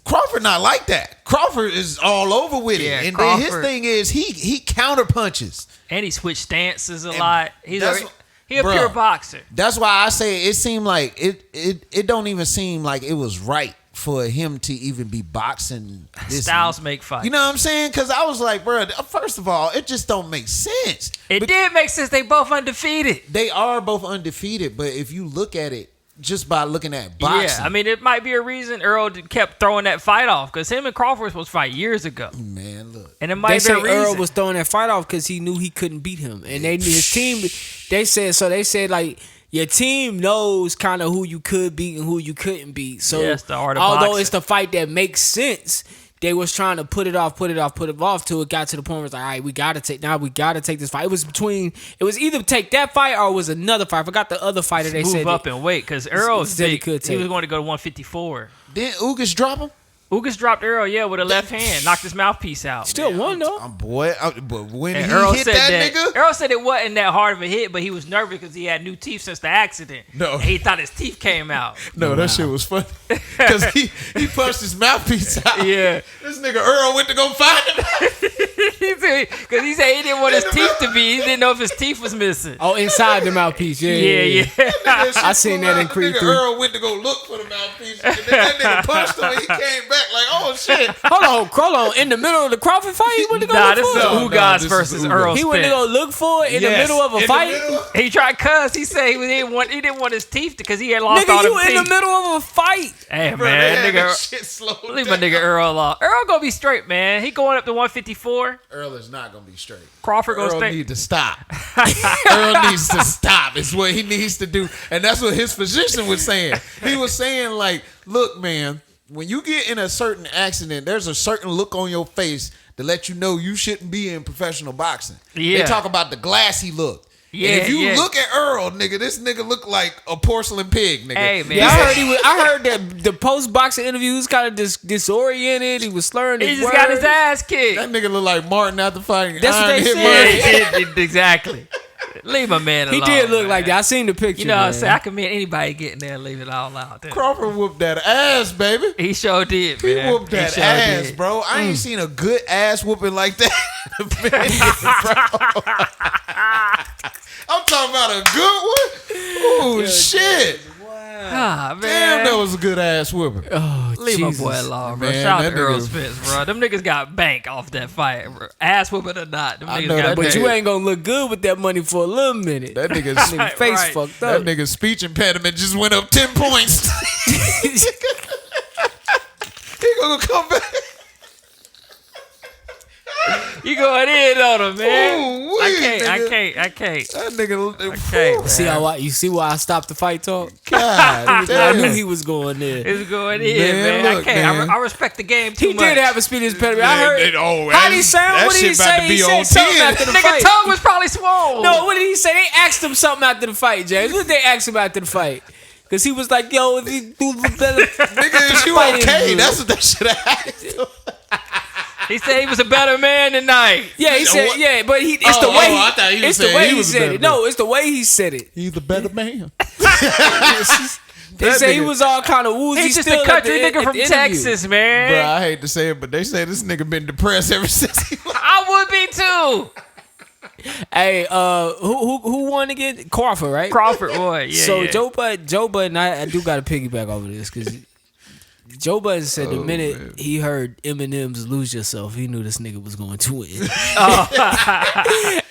Crawford not like that. Crawford is all over with Yeah, it. And Crawford, then his thing is he counter punches. And he switched stances a lot. He a Bruh, pure boxer. That's why I say it seemed like it don't even seem like it was right for him to even be boxing this. Styles make fights. You know what I'm saying? Because I was like, bro, first of all, it just don't make sense. It did make sense. They both undefeated. They are both undefeated, but if you look at it just by looking at boxing. Yeah, I mean, it might be a reason Earl kept throwing that fight off because him and Crawford were supposed to fight years ago. Man, look. And it might be a reason. Earl was throwing that fight off because he knew he couldn't beat him. And his team, they said like, your team knows kind of who you could beat and who you couldn't beat. So yeah, it's the art of although boxing. it's the fight that makes sense, they was trying to put it off till it got to the point where it's like, all right, we gotta take this fight. It was either take that fight or it was another fight. I forgot the other fighter they said. Move up and weight because Earl said he he was could take. going to go to 154. Didn't Ugas drop him? Ugas dropped Earl, with a left hand, knocked his mouthpiece out. Still won though. But when And he Earl hit said that nigga, Earl said it wasn't that hard of a hit, but he was nervous because he had new teeth since the accident. No. And he thought his teeth came out. no, that shit was funny because he punched his mouthpiece out. Yeah. This nigga Earl went to go find it. Because he said he didn't want his teeth to be. He didn't know if his teeth was missing. Oh, inside the mouthpiece. Yeah. I seen that in Creed 3. Earl went to go look for the mouthpiece, and then that nigga punched him, and he came back like, oh shit. Hold on. In the middle of the Crawford fight, he went to go Nah, look this for is it. Ugas this is versus Ugas. Earl He went to Spence. go look for it in the Yes, middle of a in the fight. middle. He tried cuz he said he didn't want his teeth because he had lost Nigga, all you the teeth. in the middle of a fight. Hey Bro, they man, had that nigga, shit slowed leave my down. nigga Earl alone. Earl gonna be straight, man. He going up to 154. Earl is not gonna be straight. Crawford gonna Earl stay. needs to stop. Earl needs to stop. Is what he needs to do, and that's what his physician was saying. He was saying like, look, man, when you get in a certain accident, there's a certain look on your face to let you know you shouldn't be in professional boxing. Yeah. They talk about the glassy look. Yeah, and if you yeah. look at Earl, nigga, this nigga look like a porcelain pig, nigga. Hey, man. Yeah, I heard that the post boxing interview was kind of disoriented. He was slurring He his just words. got his ass kicked. That nigga look like Martin after fighting. That's what Iron they Hitman. said. Exactly. Leave my man alone. He did look man. like that. I seen the picture. You know what I'm man. saying? I commend anybody getting there and leave it all out. There. Crawford whooped that ass, baby. He sure did, He man. whooped that sure ass, did. bro. I ain't seen a good ass whooping like that in a minute, bro. I'm talking about a good one. Oh shit! Ah, man. Damn, that was a good ass whooping. Oh, Leave Jesus. my boy alone, bro. Man, Shout out that to Errol nigga- Spence, bro. Them niggas got bank off that fight, bro. Ass whooping or not. Them I niggas know got that But bank. you ain't gonna look good with that money for a little minute. That nigga's Nigga face Right. fucked that up. nigga's speech impediment just went up 10 points. He gonna come back. You going in on him, man. Ooh, I nigga. can't. That nigga. Okay, Whew. man. See how you see why I stopped the fight talk? God I damn. knew he was going there. It's going in, Man, man. look, I can't. man. I respect the game too He much. did have a speed impediment. I heard. Oh, How did he sound? that What did he shit about to say? be He on said something 10. after the Nigga fight. tongue was probably swole. No, what did he say? They asked him something after the fight, James. What did they ask him after the fight? Because he was like, yo, if he do better. Nigga, is you Fight okay? him. That's what that shit asked. He said he was a better man tonight. Yeah, he said, what? yeah, but it's Oh, the way oh, I thought he was it's the saying way he he was a said better it. man. No, it's the way he said it. He's a better man. They That say he nigga- was all kind of woozy. He's just still a at country the- nigga at from the interview. Texas, man. Bro, I hate to say it, but they say this nigga been depressed ever since he I would be too. Hey, who won again? Crawford, right? Crawford, boy. Yeah. So yeah. Joe Budden, I do got to piggyback over this because Joe Budden said the minute he heard Eminem's "Lose Yourself," he knew this nigga was going to win.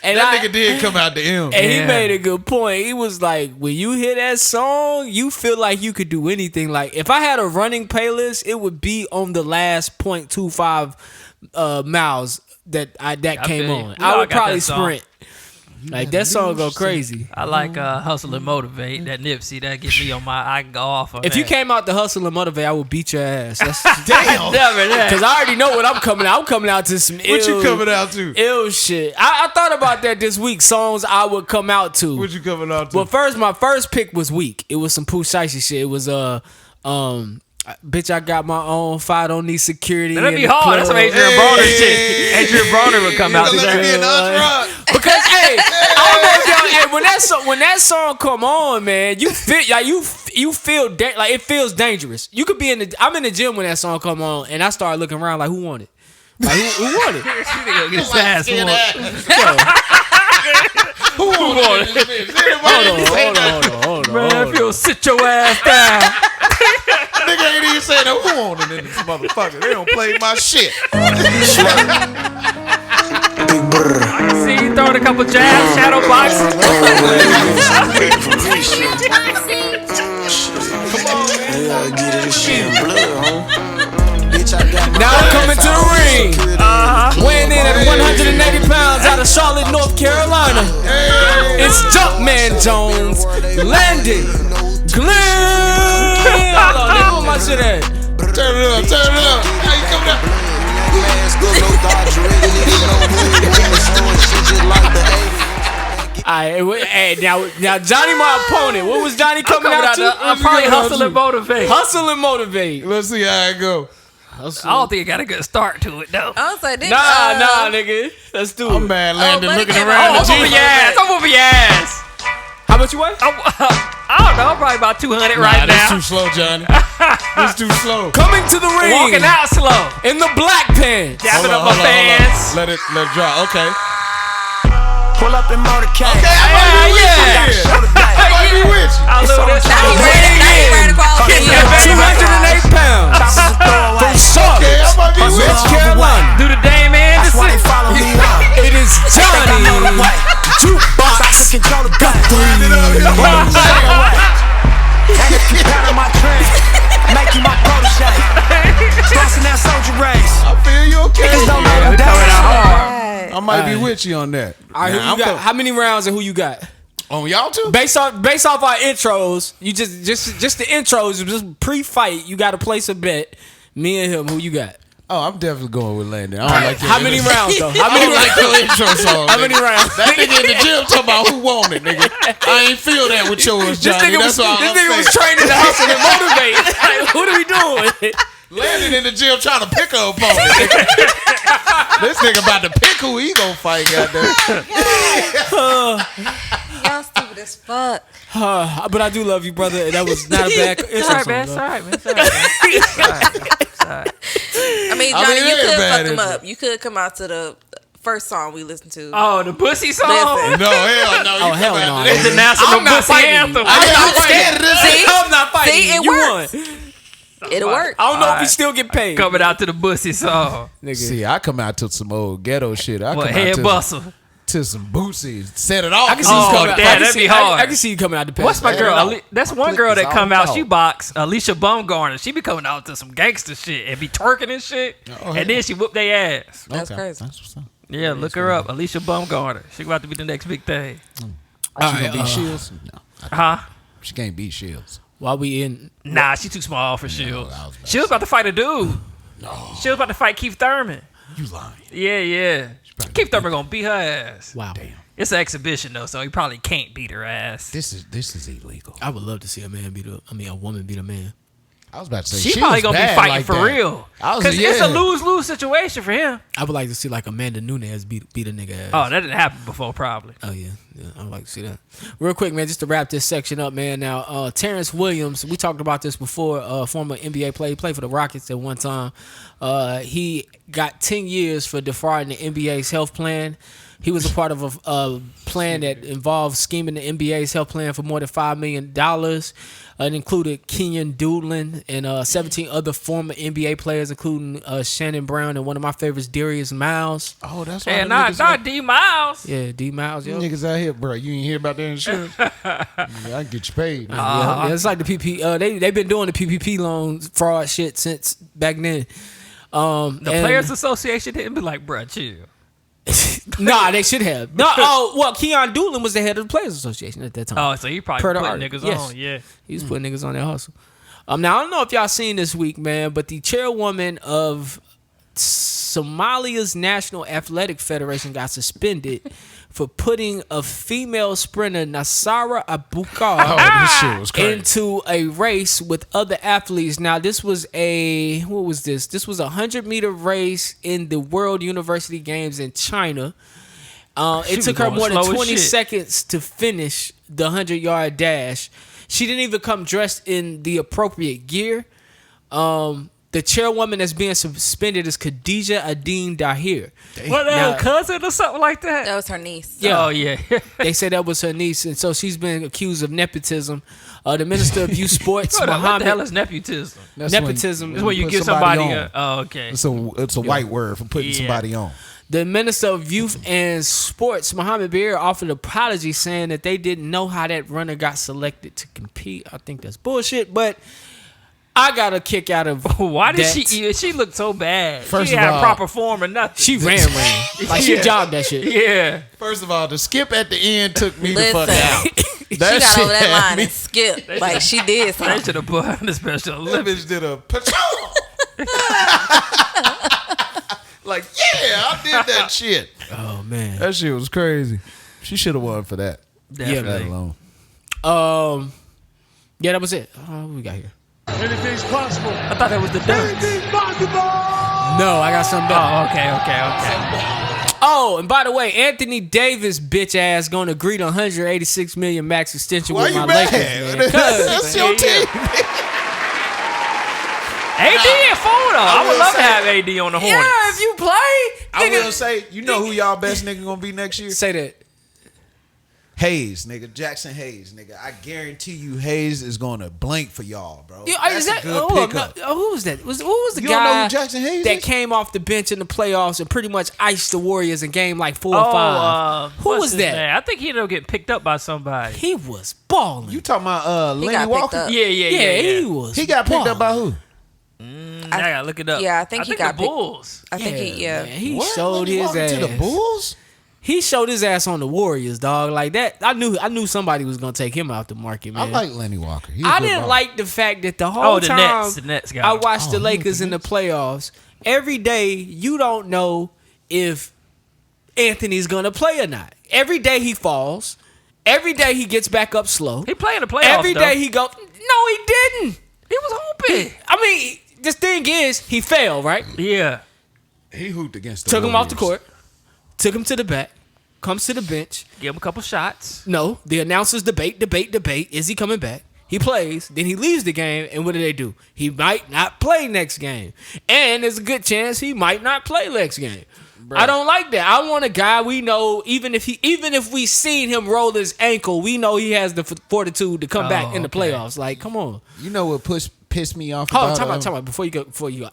And That nigga did come out the M. And he Yeah. made a good point. He was like, when you hear that song, you feel like you could do anything. Like, if I had a running playlist, it would be on the last 0.25 miles that came feel you. on. We all I would got probably that song. sprint. Like, that song go crazy. I like Hustle and Motivate. That Nipsey, that gets me on my. I can go off of If you that. came out to Hustle and Motivate, I would beat your ass. That's Damn. Never that. because I already know what I'm coming out. I'm coming out to some What you coming out to? ill shit. I thought about that this week. Songs I would come out to. What you coming out to? Well, my first pick was weak. It was some Pooh Shiesty shit. It was bitch, I got my own fight. Don't need security. That'd in be the hard. That's some club. Adrian Broner shit. Adrian Broner would come out to You gonna let me be an that. entourage? Because hey, I don't know if y'all. Hey, when that song come on, man, you feel like you feel like it feels dangerous. You could be I'm in the gym when that song come on, and I start looking around like who won it? Like who won it? She gonna get his ass whooped. Who won it? Hold on. Man, if you'll sit your ass down. Nigga ain't even saying no who on it in this motherfucker. They don't play my shit. See, you throwing a couple jabs, shadow boxing. Now I'm coming to the ring. Weighing in at 180 pounds out of Charlotte, North Carolina. It's Jumpman Jones, Landon, Glenn. Hold on, nigga, where my shit at? Turn it up. How you coming up? Alright, hey, now Johnny, my opponent. What was Johnny coming out to? I'm probably Hustle and Motivate. Hustle and Motivate. Let's see how it go. I don't think it got a good start to it, though. I was like, Nah, nigga. Let's do I'm it. mad Landon but it looking came around I'm the over Jeep. your ass. I'm over your ass. How much you weigh? I don't know. I'm probably about 200 Nah, right that's now. too slow, Johnny. That's too slow. Coming to the ring. Walking out slow. In the black pants. Dapping up my Hold on. fans. Let it drop. Okay. Pull up in motorcade. Yeah. I might be with you. I love this Now song. he ran across Getting the that 208 pounds. From Charlotte, Okay, I might be with North you. Carolina. Do the Dame That's why they Anderson. follow me up. It is Johnny Jukebox. Control the gun. And if you pattern my drink, make you my protege. Crossing that soldier race. I feel you okay. Niggas don't know Yeah, we them coming out days. hard. I might be with you on that. All right, who Nah, you got? I'm How many rounds and who you got? on y'all too? Based off our intros, you just the intros, just pre-fight. You got to place a bet. Me and him. Who you got? Oh, I'm definitely going with Landon. I don't like How many rounds though? How I many don't like your intro song. How many rounds? That nigga in the gym talking about who won it, nigga. I ain't feel that with yours, This Johnny. nigga That's all this I'm nigga was saying. training to hustle and motivate. Like, what are we doing? Landon in the gym trying to pick her opponent. This nigga about to pick who he gonna fight, goddamn. Y'all stupid as fuck. But I do love you, brother. And that was not a bad intro It's all right, song, man. It's though. all right, man. It's all right, man. It's all right, man. It's all right. I mean, Johnny, it you ain't could bad fuck him intro. up. You could come out to the first song we listened to. Oh, the pussy song. Listen. No, hell no. Oh, hell no. It's the national I'm not pussy fighting you. anthem. I'm scared of this. See? I'm not fighting See, you. it You works. won. It'll work. I don't know if we Alright. still get paid. Coming out to the pussy song. Nigga. See, I come out to some old ghetto shit. I What, come head out bustle? to some boosie. Set it off. I can see you Oh, coming out. damn, I can that'd see- be hard. I can see you coming out the past. What's my Hey, girl? no. That's My one click girl is that come out. all She out. box Alicia Baumgartner. She be coming out to some gangster shit and be twerking and shit, Oh, and then she whoop their ass. That's crazy. That's what's up. Yeah, look her up, Alicia Baumgartner. She about to be the next big thing. She gonna beat Shields? No, Huh? she can't beat Shields. While we in, Nah, she too small for Shields. I was about She was about to fight a dude. No, She was about to fight Keith Thurman. you lying. Yeah. probably Keith Thurman gonna beat her ass. wow. Damn. It's an exhibition though, so he probably can't beat her ass. This is illegal. I would love to see a woman beat a man. I was about to say She she probably was gonna be bad fighting like for that. real. I was Because it's a yeah. lose-lose situation for him. I would like to see like Amanda Nunes beat a nigga ass. Oh, that didn't happen before, probably. Oh yeah, I would like to see that. Real quick, man, just to wrap this section up, man. Now, Terrance Williams, we talked about this before. Former NBA player, he played for the Rockets at one time. He got 10 years for defrauding the NBA's health plan. He was a part of a plan that involved scheming the NBA's health plan for more than $5 million. It included Kenyon Doolin and 17 other former NBA players, including Shannon Brown and one of my favorites, Darius Miles. Oh, that's why And them not niggas, D Miles. Yeah, D Miles. them Yo. niggas out here, bro. You ain't hear about that insurance? Yeah, I can get you paid. Man. Yeah, it's like the PP. They've been doing the PPP loans fraud shit since back then. The Players Association didn't be like, bruh, chill. Nah, they should have. No, Keyon Doolin was the head of the Players Association at that time. Oh, so he probably Per the putting article, niggas yes. on. Yeah. He was putting niggas on their hustle. Now I don't know if y'all seen this week, man, but the chairwoman of Somalia's National Athletic Federation got suspended for putting a female sprinter, Nasara Abukar, this shit was crazy. into a race with other athletes. Now, this was what was this? This was a 100-meter race in the World University Games in China. It was took her going more than slow as 20 shit. seconds to finish the 100-yard dash. She didn't even come dressed in the appropriate gear. The chairwoman that's being suspended is Khadija Adine Dahir. What, Now- cousin or something like that? That was her niece. Yeah. Oh, yeah. They say that was her niece, and so she's been accused of nepotism. The Minister of Youth Sports, What the hell Muhammad. is nepotism? That's Nepotism. It's when you put give somebody on. a... Oh, okay. It's a white word for putting Yeah. somebody on. The Minister of Youth and Sports, Muhammad Beer, offered an apology saying that they didn't know how that runner got selected to compete. I think that's bullshit, but I got a kick out of Why did that. she looked so bad? First she of had all- proper form or nothing. She ran. Like she Yeah. jogged that shit. Yeah. First of all, the skip at the end took me the Listen. fuck out. She got shit over that had line me- and skipped. Like she did They something. should have put her in the Special That Olympics. bitch did a patrol. Like, yeah, I did that shit. Oh, man. That shit was crazy. She should have won for that. Yeah, That man. alone. Yeah, that was it. What we got here? Anything's possible. I thought that was the dance. Anything's possible. No, I got something better. Oh, okay. Oh, and by the way, Anthony Davis, bitch ass, gonna agree to 186 million max extension Why with you my mad? Lakers. Man. 'Cause- That's your team. AD and Fold though. I would will love to say- have AD on the Hornets. yeah, if you play, I nigga, will say, you know who y'all best nigga gonna be next year? say that. Hayes, nigga. Jackson Hayes, nigga. I guarantee you Hayes is gonna blank for y'all, bro. Yeah, That's is that, a good oh, pickup. no, who was that? Who was the You don't know guy who Jackson Hayes that is? came off the bench in the playoffs and pretty much iced the Warriors in game like 4 or 5? Who what's was his that? name? I think he ended up getting picked up by somebody. He was balling. You talking about He Lenny got picked Walker? up. Yeah. he was. He got picked up by who? I gotta look it up. Yeah, I think he got the picked- Bulls. I think he man, he What? showed Lenny his Walker ass. to the Bulls? He showed his ass on the Warriors, dog. Like that, I knew somebody was gonna take him out the market, man. I like Lenny Walker. He's a I good didn't baller. like the fact that the whole time The Nets guy. I watched the he Lakers with in the the playoffs. Every day, you don't know if Anthony's gonna play or not. Every day he falls. Every day he gets back up slow. He played in the playoffs. Every day he go. No, he didn't. he was hoping. I mean, the thing is, he failed, right? Yeah. He hooped against the Took him off the Warriors. court. Took him to the back. Comes to the bench. Give him a couple shots. No, the announcers debate. Is he coming back? He plays. Then he leaves the game. And what do? He might not play next game. And there's a good chance he might not play next game. I don't like that. I want a guy we know, even if we seen him roll his ankle, we know he has the fortitude to come back in the playoffs. Like, come on. You know what pissed me off Hold on, about time out. Before you go.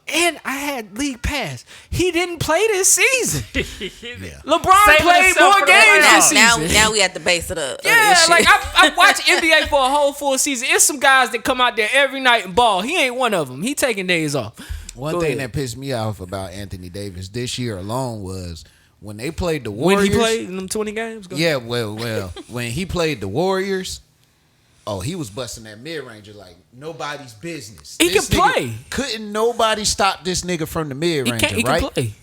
And I had league pass. He didn't play this season. LeBron Saving played himself more for the games playoffs. this season. Now we at the base of the Yeah, this like shit. I watch NBA for a whole full season. It's some guys that come out there every night and ball. He ain't one of them. He taking days off. One Go thing ahead. that pissed me off about Anthony Davis this year alone was when they played the When Warriors. he played in them 20 games? Go. Yeah, well, when he played the Warriors, he was busting that mid-ranger like nobody's business. He This can nigga- play. Couldn't nobody stop this nigga from the He mid-ranger, can right? play.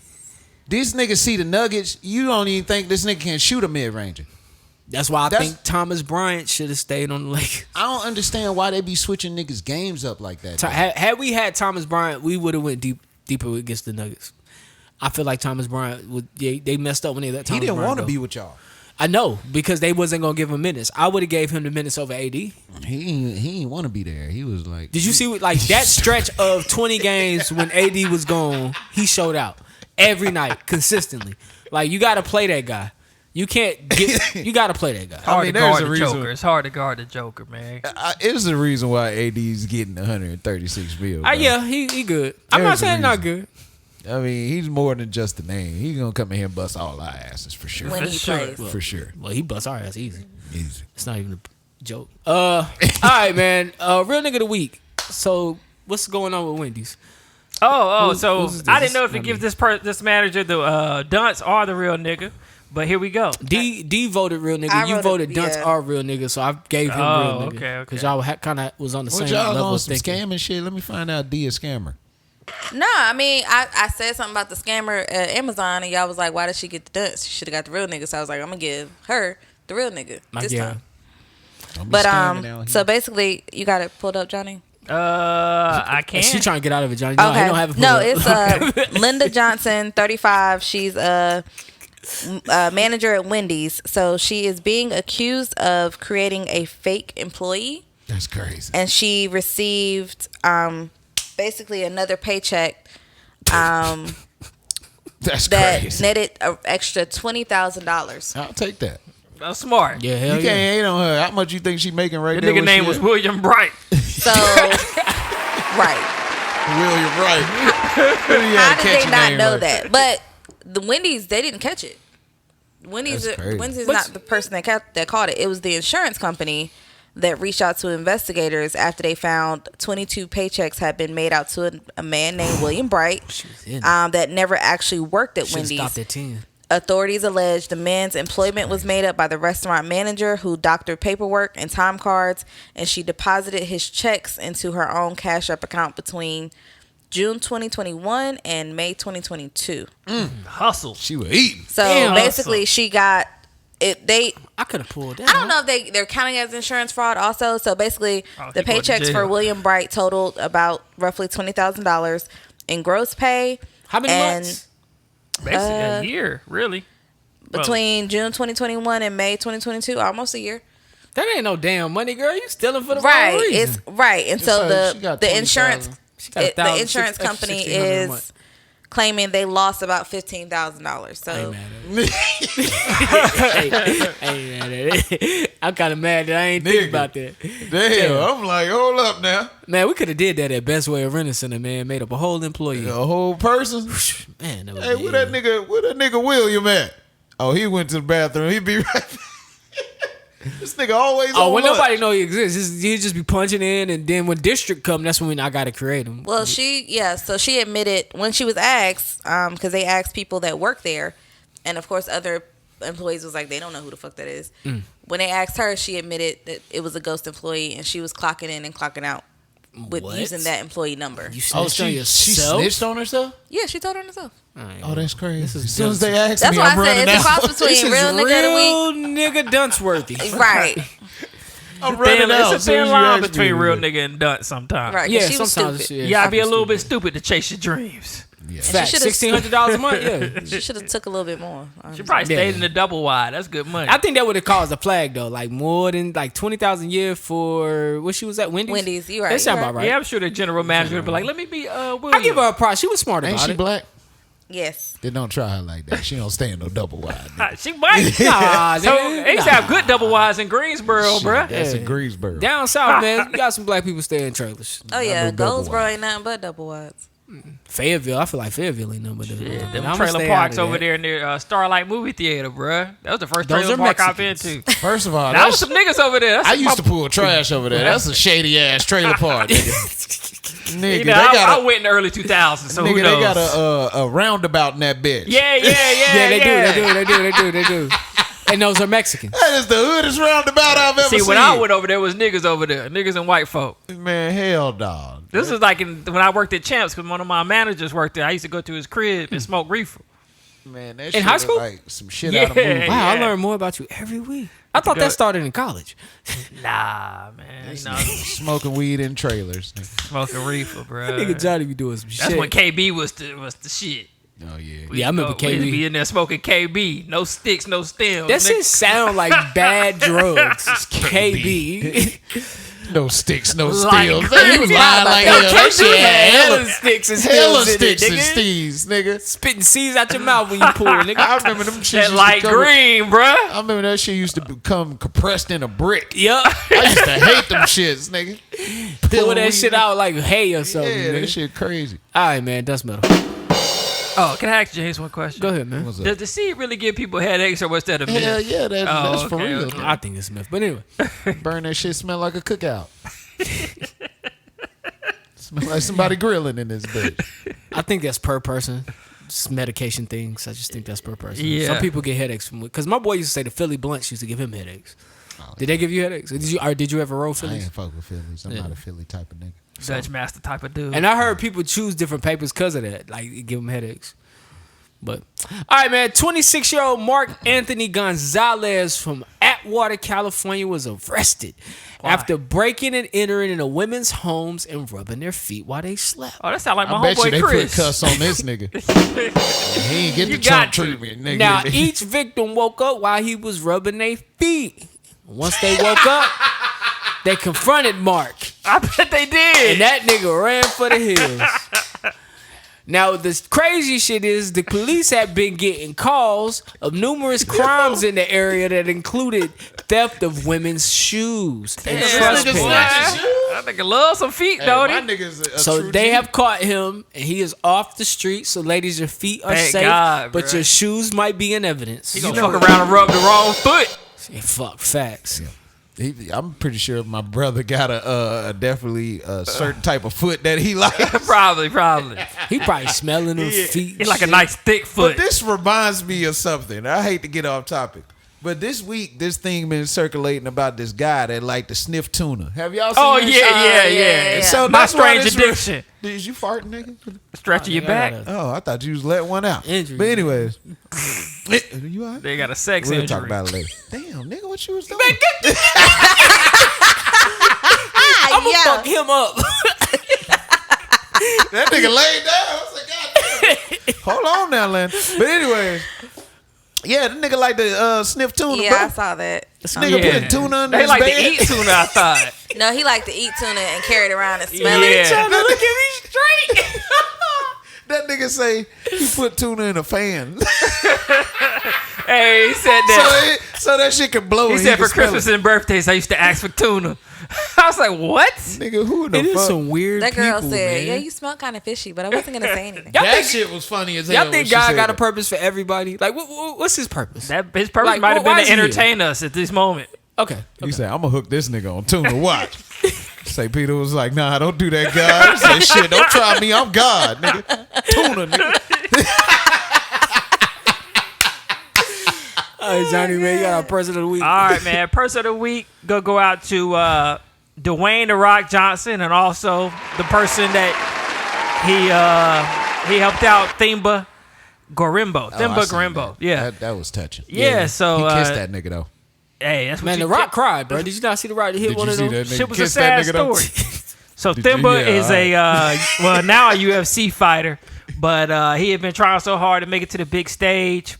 This nigga see the Nuggets, you don't even think this nigga can shoot a mid-ranger. That's why I That's- think Thomas Bryant should have stayed on the Lakers. I don't understand why they be switching niggas' games up like that. Had we had Thomas Bryant, we would have went deeper against the Nuggets. I feel like Thomas Bryant they messed up when they let Thomas He didn't Bryant want to go. be with y'all. I know, because they wasn't gonna give him minutes. I would have gave him the minutes over AD. He didn't want to be there. He was like, Did you see like that stretch of 20 games when AD was gone? He showed out every night consistently. Like, you got to play that guy. You can't get. You got to play that guy. Hard mean, to there's guard a the reason- Joker. It's hard to guard the Joker, man. It was the reason why AD's getting 136 mil. bro. Yeah, he good. I'm not There's a saying not reason. good. I mean, he's more than just a name. He's gonna come in here and bust all our asses for sure. When he plays. For sure. Well, he busts our ass easy. Easy. It's not even a joke. All right, man. Real nigga of the week. So, what's going on with Wendy's? So who's this? I didn't know if Not it gives me. this manager the dunce or the real nigga, but here we go. D voted real nigga. I You voted- voted Dunce yeah. are real nigga, so I gave him real nigga. Okay. Because y'all kind of was on the What same y'all level on of some thinking. scamming shit? Let me find out D a scammer. No, I mean, I said something about the scammer at Amazon, and y'all was like, why did she get the dunce? She should have got the real nigga. So I was like, I'm going to give her the real nigga this time. Don't be But, scamming out so here. basically, you got it pulled up, Johnny? I can't. She trying to get out of it, Johnny. No, I don't have it. No, pulled up. it's Linda Johnson, 35. She's a manager at Wendy's. So she is being accused of creating a fake employee, That's crazy. and she received basically another paycheck That's that crazy. netted an extra $20,000. I'll take that. That's smart. Yeah, You hell can't yeah. hate on her. How much you think she making right The there? nigga where name she was at? William Bright. So, right. William Wright. How did they not know that? But the Wendy's, they didn't catch it. Wendy's That's crazy. is not the person that caught it. It was the insurance company that reached out to investigators after they found 22 paychecks had been made out to a man named William Bright that never actually worked at Should've Wendy's. stopped at 10. Authorities allege the man's employment was made up by the restaurant manager who doctored paperwork and time cards, and she deposited his checks into her own Cash App account between June 2021 and May 2022. Hustle. She was eating. So Damn. basically, she got it. I could have pulled that. I don't know if they're counting as insurance fraud also. So basically, the he going to paychecks for jail. William Bright totaled about roughly $20,000 in gross pay. How many and months? Basically a year, really. between June 2021 and May 2022, almost a year. That ain't no damn money, girl. You stealing for the Right, wrong reason. it's right, and so So she got the insurance 20,000. She got the 1,000, insurance extra company $1,600 a is month. claiming they lost about $15,000. So I ain't mad at it. Hey, man, I'm kind of mad that I ain't think Nigga. about that. Damn, I'm like, hold up now. Man, we could have did that at Best Way of Renting Center, man. Made up a whole employee. A whole person. Man, that was Hey, where that nigga William at? Oh, he went to the bathroom. He be right back. This nigga always Oh, on when lunch. nobody know he exists, he'd just be punching in, and then when district come, that's when I gotta create him. well, so she admitted when she was asked, because they asked people that work there, and of course other employees was like, they don't know who the fuck that is. When they asked her, she admitted that it was a ghost employee, and she was clocking in and clocking out with What? using that employee number. You snitched on she yourself? snitched on herself? Yeah, she told her herself. Oh, that's crazy. This is as soon as they asked That's me, why I'm I said running it's a out. cross between real nigga of the Real nigga Dunceworthy. week. Right. I'm running out. It's a thin line between real nigga and dunce sometimes. Right. 'cause Yeah, she was sometimes stupid. shit. You gotta be a little bit stupid to chase your dreams. Yeah. Fact, should've- $1,600 a month. Yeah, She should have took a little bit more. She probably stayed in the double wide. That's good money. I think that would have caused a flag though, like more than like 20,000 a year for what she was at Wendy's. Wendy's, you right. That sound you about right. Yeah, I'm sure the general manager would be like, "Let me be William." I give her a prize. She was smart Ain't about she it. black? Yes. They don't try her like that. She don't stay in no double wide. nigga. She might. Nah, So nigga, they used to have good double wides in Greensboro, Shit, bruh. That's in Greensboro. Down south, man, you got some black people staying in trailers. Oh yeah, no double Goldsboro wide. ain't nothing but double wides. Fayetteville, I feel like Fayetteville ain't nothing but Yeah, them I'ma trailer stay out parks of over that. there near Starlight Movie Theater, bruh. That was the first Those trailer are park I've been Mexicans. to. First of all, That that's, was some niggas over there. That's I used to pull trash over there. That's a shady ass trailer park. Nigga, nigga You they know, got I went in the early 2000s, so who nigga, knows? they got a roundabout in that bitch. Yeah, Yeah, they do. And those are Mexicans. That is the hoodest roundabout I've ever See, seen. when I went over there, was niggas over there, niggas and white folk. Man, hell dog. This is like when I worked at Champs, because one of my managers worked there. I used to go to his crib and smoke reefer. Man, that In shit high look school? like some shit out of a movie. Yeah. Wow, I learn more about you every week. I thought that started in college. Nah, man. You know, Smoking weed in trailers. Nigga. smoking reefer, bro. Nigga Johnny be doing some shit. That's when KB was the shit. Oh yeah. Yeah, I remember We'd KB. be in there smoking KB. No sticks, no stems. That nigga. shit sound like bad drugs. KB. No sticks, no Like steals. crazy. You was lying like hell. That shit had hella sticks and hella steals in it, sticks and nigga. steves, nigga. Spitting seeds out your mouth when you pull, nigga. I remember them shit. That light green, bruh. I remember that shit used to become compressed in a brick. Yup. I used to hate them shits, nigga. Pull Peeling that weed, shit nigga. out like hay or something, Yeah, that nigga. shit crazy. All right, man. Dust metal. Oh, can I ask James one question? Go ahead, man. What's up? Does the seed really give people headaches, or what's that a myth? Hell yeah, that's for okay, real. okay. I think it's myth. But anyway. Burn that shit smell like a cookout. Smell like somebody grilling in this bitch. I think that's per person. Just medication things. I just think that's per person. Yeah. Some people get headaches from it. Because my boy used to say the Philly blunts used to give him headaches. Did they give you headaches? Did you ever roll I Phillies? ain't fuck with Phillies. I'm not a Philly type of nigga. Dutch master type of dude. And I heard people choose different papers because of that. Like, it give them headaches. But, all right, man. 26-year-old Mark Anthony Gonzalez from Atwater, California was arrested after breaking and entering into women's homes and rubbing their feet while they slept. Oh, that sound like my I bet you homeboy they put Chris. cuss on this nigga. He ain't get You the chump got to. treatment, nigga. Now, each victim woke up while he was rubbing their feet. Once they woke up, they confronted Mark. I bet they did. And that nigga ran for the hills. Now, the crazy shit is the police have been getting calls of numerous crimes in the area that included theft of women's shoes and Yeah, trust this nigga pins. That nigga love some feet, Hey, don't my he? nigga's a So true they G. have caught him, and he is off the street. So, ladies, your feet are Thank safe, God, but bruh. your shoes might be in evidence. He gonna fuck around and rub the wrong foot. Yeah, fuck facts. I'm pretty sure my brother got a definitely a certain type of foot that he likes. Probably. He probably smelling them feet. He's like a nice thick foot. But this reminds me of something. I hate to get off topic. But this week, this thing been circulating about this guy that like to sniff tuna. Have y'all seen Oh this? yeah. So My that's why strange this addiction. Is you farting, nigga? Stretching your back. Oh, I thought you was letting one out. Injury. But anyways, you all right? They got a sex We'll injury. talk about it later. Damn, nigga, what you was doing? I'm gonna fuck him up. That nigga laid down. I was like, God damn. Hold on now, Len. But anyways, yeah, the nigga like to sniff tuna, Yeah, bro. I saw that. This nigga Yeah. put tuna under They his like bed. to eat tuna, I thought. No, he liked to eat tuna and carry it around and smell it. Yeah. Trying to look at me straight. That nigga say he put tuna in a fan. Hey, he said that. so that shit can blow. He and said can for smell Christmas it. and birthdays, I used to ask for tuna. I was like, what? Nigga, who the It is fuck? some weird That girl people, said, man. "Yeah, you smell kind of fishy," but I wasn't gonna say anything. That shit was funny as hell. Y'all think when she God said got a that. purpose for everybody? Like, what's his purpose? That his purpose Like, might have why been is to he here? entertain us at this moment. Okay. He said, I'm gonna hook this nigga on tuna. Watch. Say Peter was like, nah, don't do that, God. Say shit, don't try me. I'm God, nigga. Tuna, nigga. All right, Johnny, man, you got our person of the week. All right, man. Person of the week go out to Dwayne The Rock Johnson, and also the person that he helped out, Thimba Gorimbo. Thimba Gorimbo. Yeah. That was touching. Yeah, so he kissed that nigga though. Hey, that's what Man, you The Rock get. cried, bro. Did you not see The Rock hit Did one you of see them? that nigga Shit was a kiss that sad nigga though? story. So Did you? Thimba Yeah, is all a now a UFC fighter, but he had been trying so hard to make it to the big stage,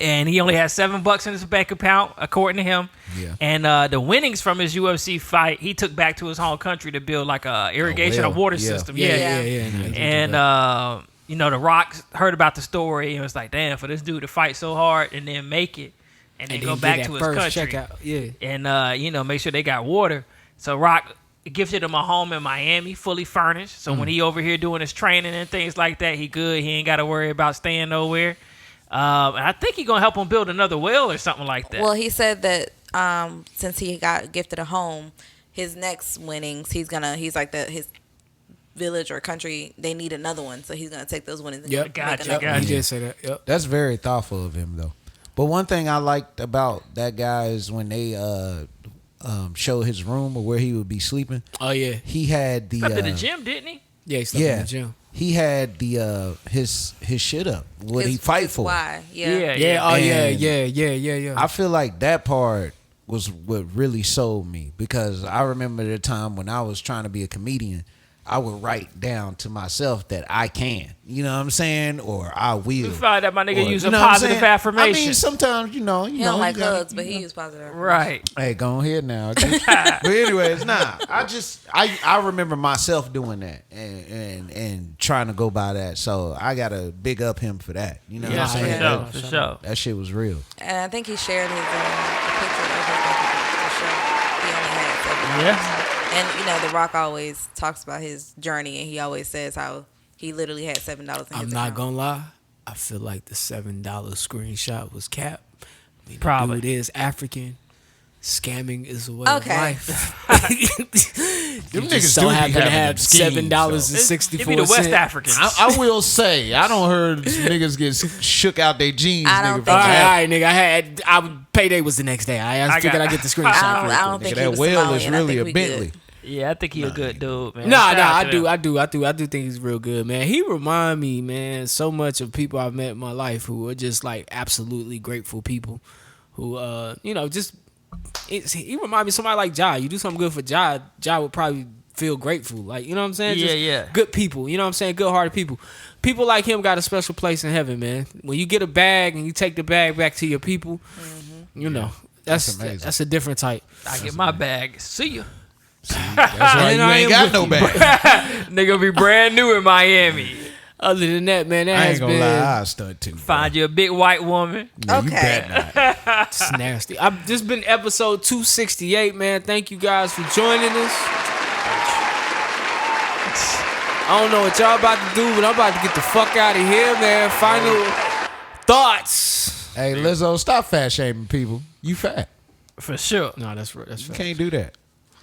and he only had $7 in his bank account, according to him. Yeah. And the winnings from his UFC fight, he took back to his home country to build like a irrigation, a well, water yeah. system. Yeah. And you know, The Rock heard about the story and was like, "Damn, for this dude to fight so hard and then make it, and then go get back that to his first country, checkout. Yeah. and you know, make sure they got water." So Rock gifted him a home in Miami, fully furnished. So when he over here doing his training and things like that, he good. He ain't got to worry about staying nowhere. And I think he gonna help him build another well or something like that. Well, he said that since he got gifted a home, his next winnings, he's like his village or country, they need another one, so he's gonna take those winnings and make another one. He did say that. Yep. That's very thoughtful of him though. But one thing I liked about that guy is when they show his room or where he would be sleeping. Oh yeah. He had the Slept in the gym, didn't he? Yeah, he slept in the gym. He had the his shit up. What he fight for? Why? Yeah. Yeah. Oh And yeah. I feel like that part was what really sold me, because I remember the time when I was trying to be a comedian, I would write down to myself that I can. You know what I'm saying? Or I will. You find that my nigga Or, using you know what I'm positive saying? affirmation. I mean, sometimes, He don't like hugs, but he used positive. Right. Hey, go ahead now. But anyways, I remember myself doing that and trying to go by that. So I gotta big up him for that. You know what I'm saying? For sure. That shit was real. And I think he shared his a picture of his bank account to show he only had $7. Yeah. And you know, The Rock always talks about his journey, and he always says how he literally had $7 in his account. I'm not gonna lie. I feel like the $7 screenshot was cap. I mean, Probably. the dude is African. Scamming is a way of Okay. life. Them You niggas just so do be happen to having have them schemes, $7.64. It be the West Africans. I will say, I don't heard niggas get shook out their jeans. I don't nigga, think from All that. right, nigga. Payday was the next day. I figured I'd get the screenshot. I don't Nigga, think he that was well Somali, is and I really think a we Bentley. good. Yeah, I think he a good dude, man. Nah, Shout out I to do them. I do think he's real good, man. He remind me, man, so much of people I've met in my life who are just like absolutely grateful people, who you know, just he remind me of somebody like Ja. You do something good for Ja, Ja would probably feel grateful, like, you know what I'm saying? Just Yeah. good people, you know what I'm saying? Good hearted people. People like him got a special place in heaven, man. When you get a bag and you take the bag back to your people, you know, that's amazing. that's a different type. I get my bag. See ya. That's why you ain't got no bag. Nigga be brand new in Miami. Other than that, man, that I has ain't gonna been lie, I stunt too. Find you a big white woman. No, you Okay. bet not. It's nasty. I've just been episode 268, man. Thank you guys for joining us. I don't know what y'all about to do, but I'm about to get the fuck out of here, man. Final thoughts. Hey, Lizzo, stop fat shaming people. You fat. For sure. No, that's right. You can't do that.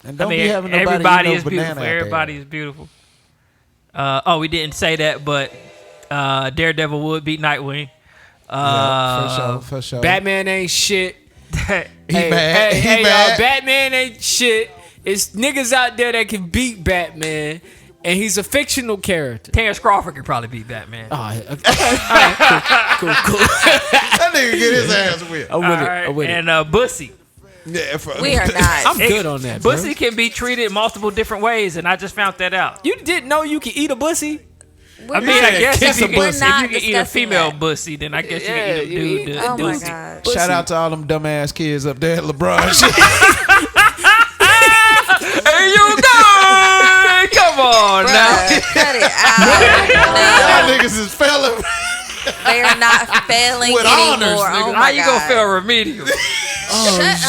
And don't I mean, be having nobody everybody eat no is banana beautiful. out there. Everybody is beautiful. We didn't say that, but Daredevil would beat Nightwing. For sure. Batman ain't shit. He mad. He mad. Batman ain't shit. It's niggas out there that can beat Batman, and he's a fictional character. Terrance Crawford could probably beat Batman. Oh, okay. All right, cool. That nigga get his ass whipped. I'm with All it. right, I'm with it. and Bussy. Yeah, We are not. I'm good on that, bro. Bussy can be treated multiple different ways, and I just found that out. You didn't know you could eat a bussy? I mean, I guess kiss if a you, bussy. if you can eat a discussing female that. bussy, then I guess you Yeah, can eat a you dude. eat- Oh my Bussy. god. Shout out to all them dumbass kids up there at LeBron. Hey, you guys! Come on now. Bruh, cut it Y'all out. niggas is failing. They are not failing With anymore. honors, nigga. Oh How my you god. gonna fail remedial? Shut up.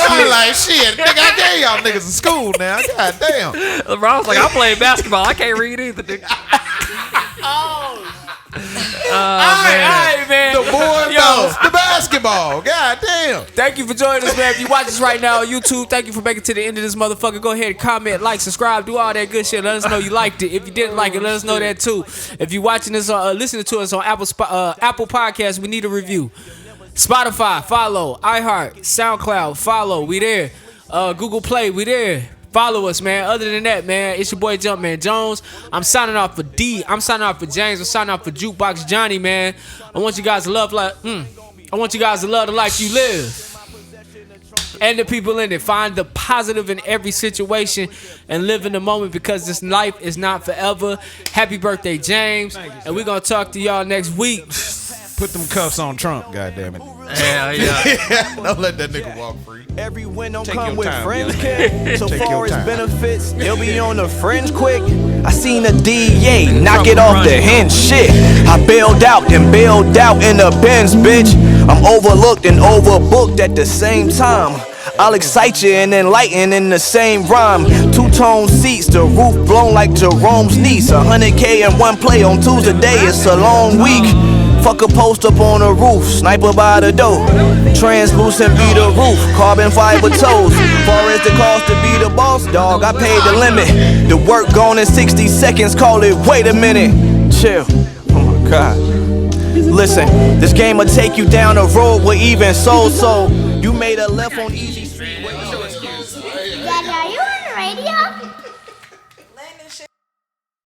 LeBron like, shit, nigga, I gave y'all niggas in school now. God damn. LeBron's like, I play basketball. I can't read either. Nigga. All right, man. The boy knows the basketball. God damn. Thank you for joining us, man. If you watch us right now on YouTube, thank you for making it to the end of this motherfucker. Go ahead and comment, like, subscribe, do all that good shit. Let us know you liked it. If you didn't like it, let us know that too. If you watching this, listening to us on Apple Podcasts, we need a review. Spotify, follow. iHeart, SoundCloud, follow. We there. Google Play, we there. Follow us, man. Other than that, man, it's your boy Jumpman Jones. I'm signing off for D. I'm signing off for James. I'm signing off for Jukebox Johnny, man. I want you guys to love I want you guys to love the life you live. And the people in it. Find the positive in every situation and live in the moment because this life is not forever. Happy birthday, James. And we're going to talk to y'all next week. Put them cuffs on Trump, goddammit. Hell yeah. Don't let that nigga walk free. Every win don't Take come your with time, friends, young kid. So Take far your as time. benefits, they'll be on the fringe quick. I seen a DA knock it off the hinge, shit. I bailed out and bailed out in the Benz, bitch. I'm overlooked and overbooked at the same time. I'll excite you and enlighten in the same rhyme. Two-tone seats, the roof blown like Jerome's niece. 100K in one play on Tuesday, it's a long week. Fuck a post up on the roof, sniper by the door. Translucent be the roof, carbon fiber toes. Far as the cost to be the boss, dog, I paid the limit. The work gone in 60 seconds, call it wait a minute. Chill, oh my god. Listen, this game'll take you down a road where even so. You made a left on easy.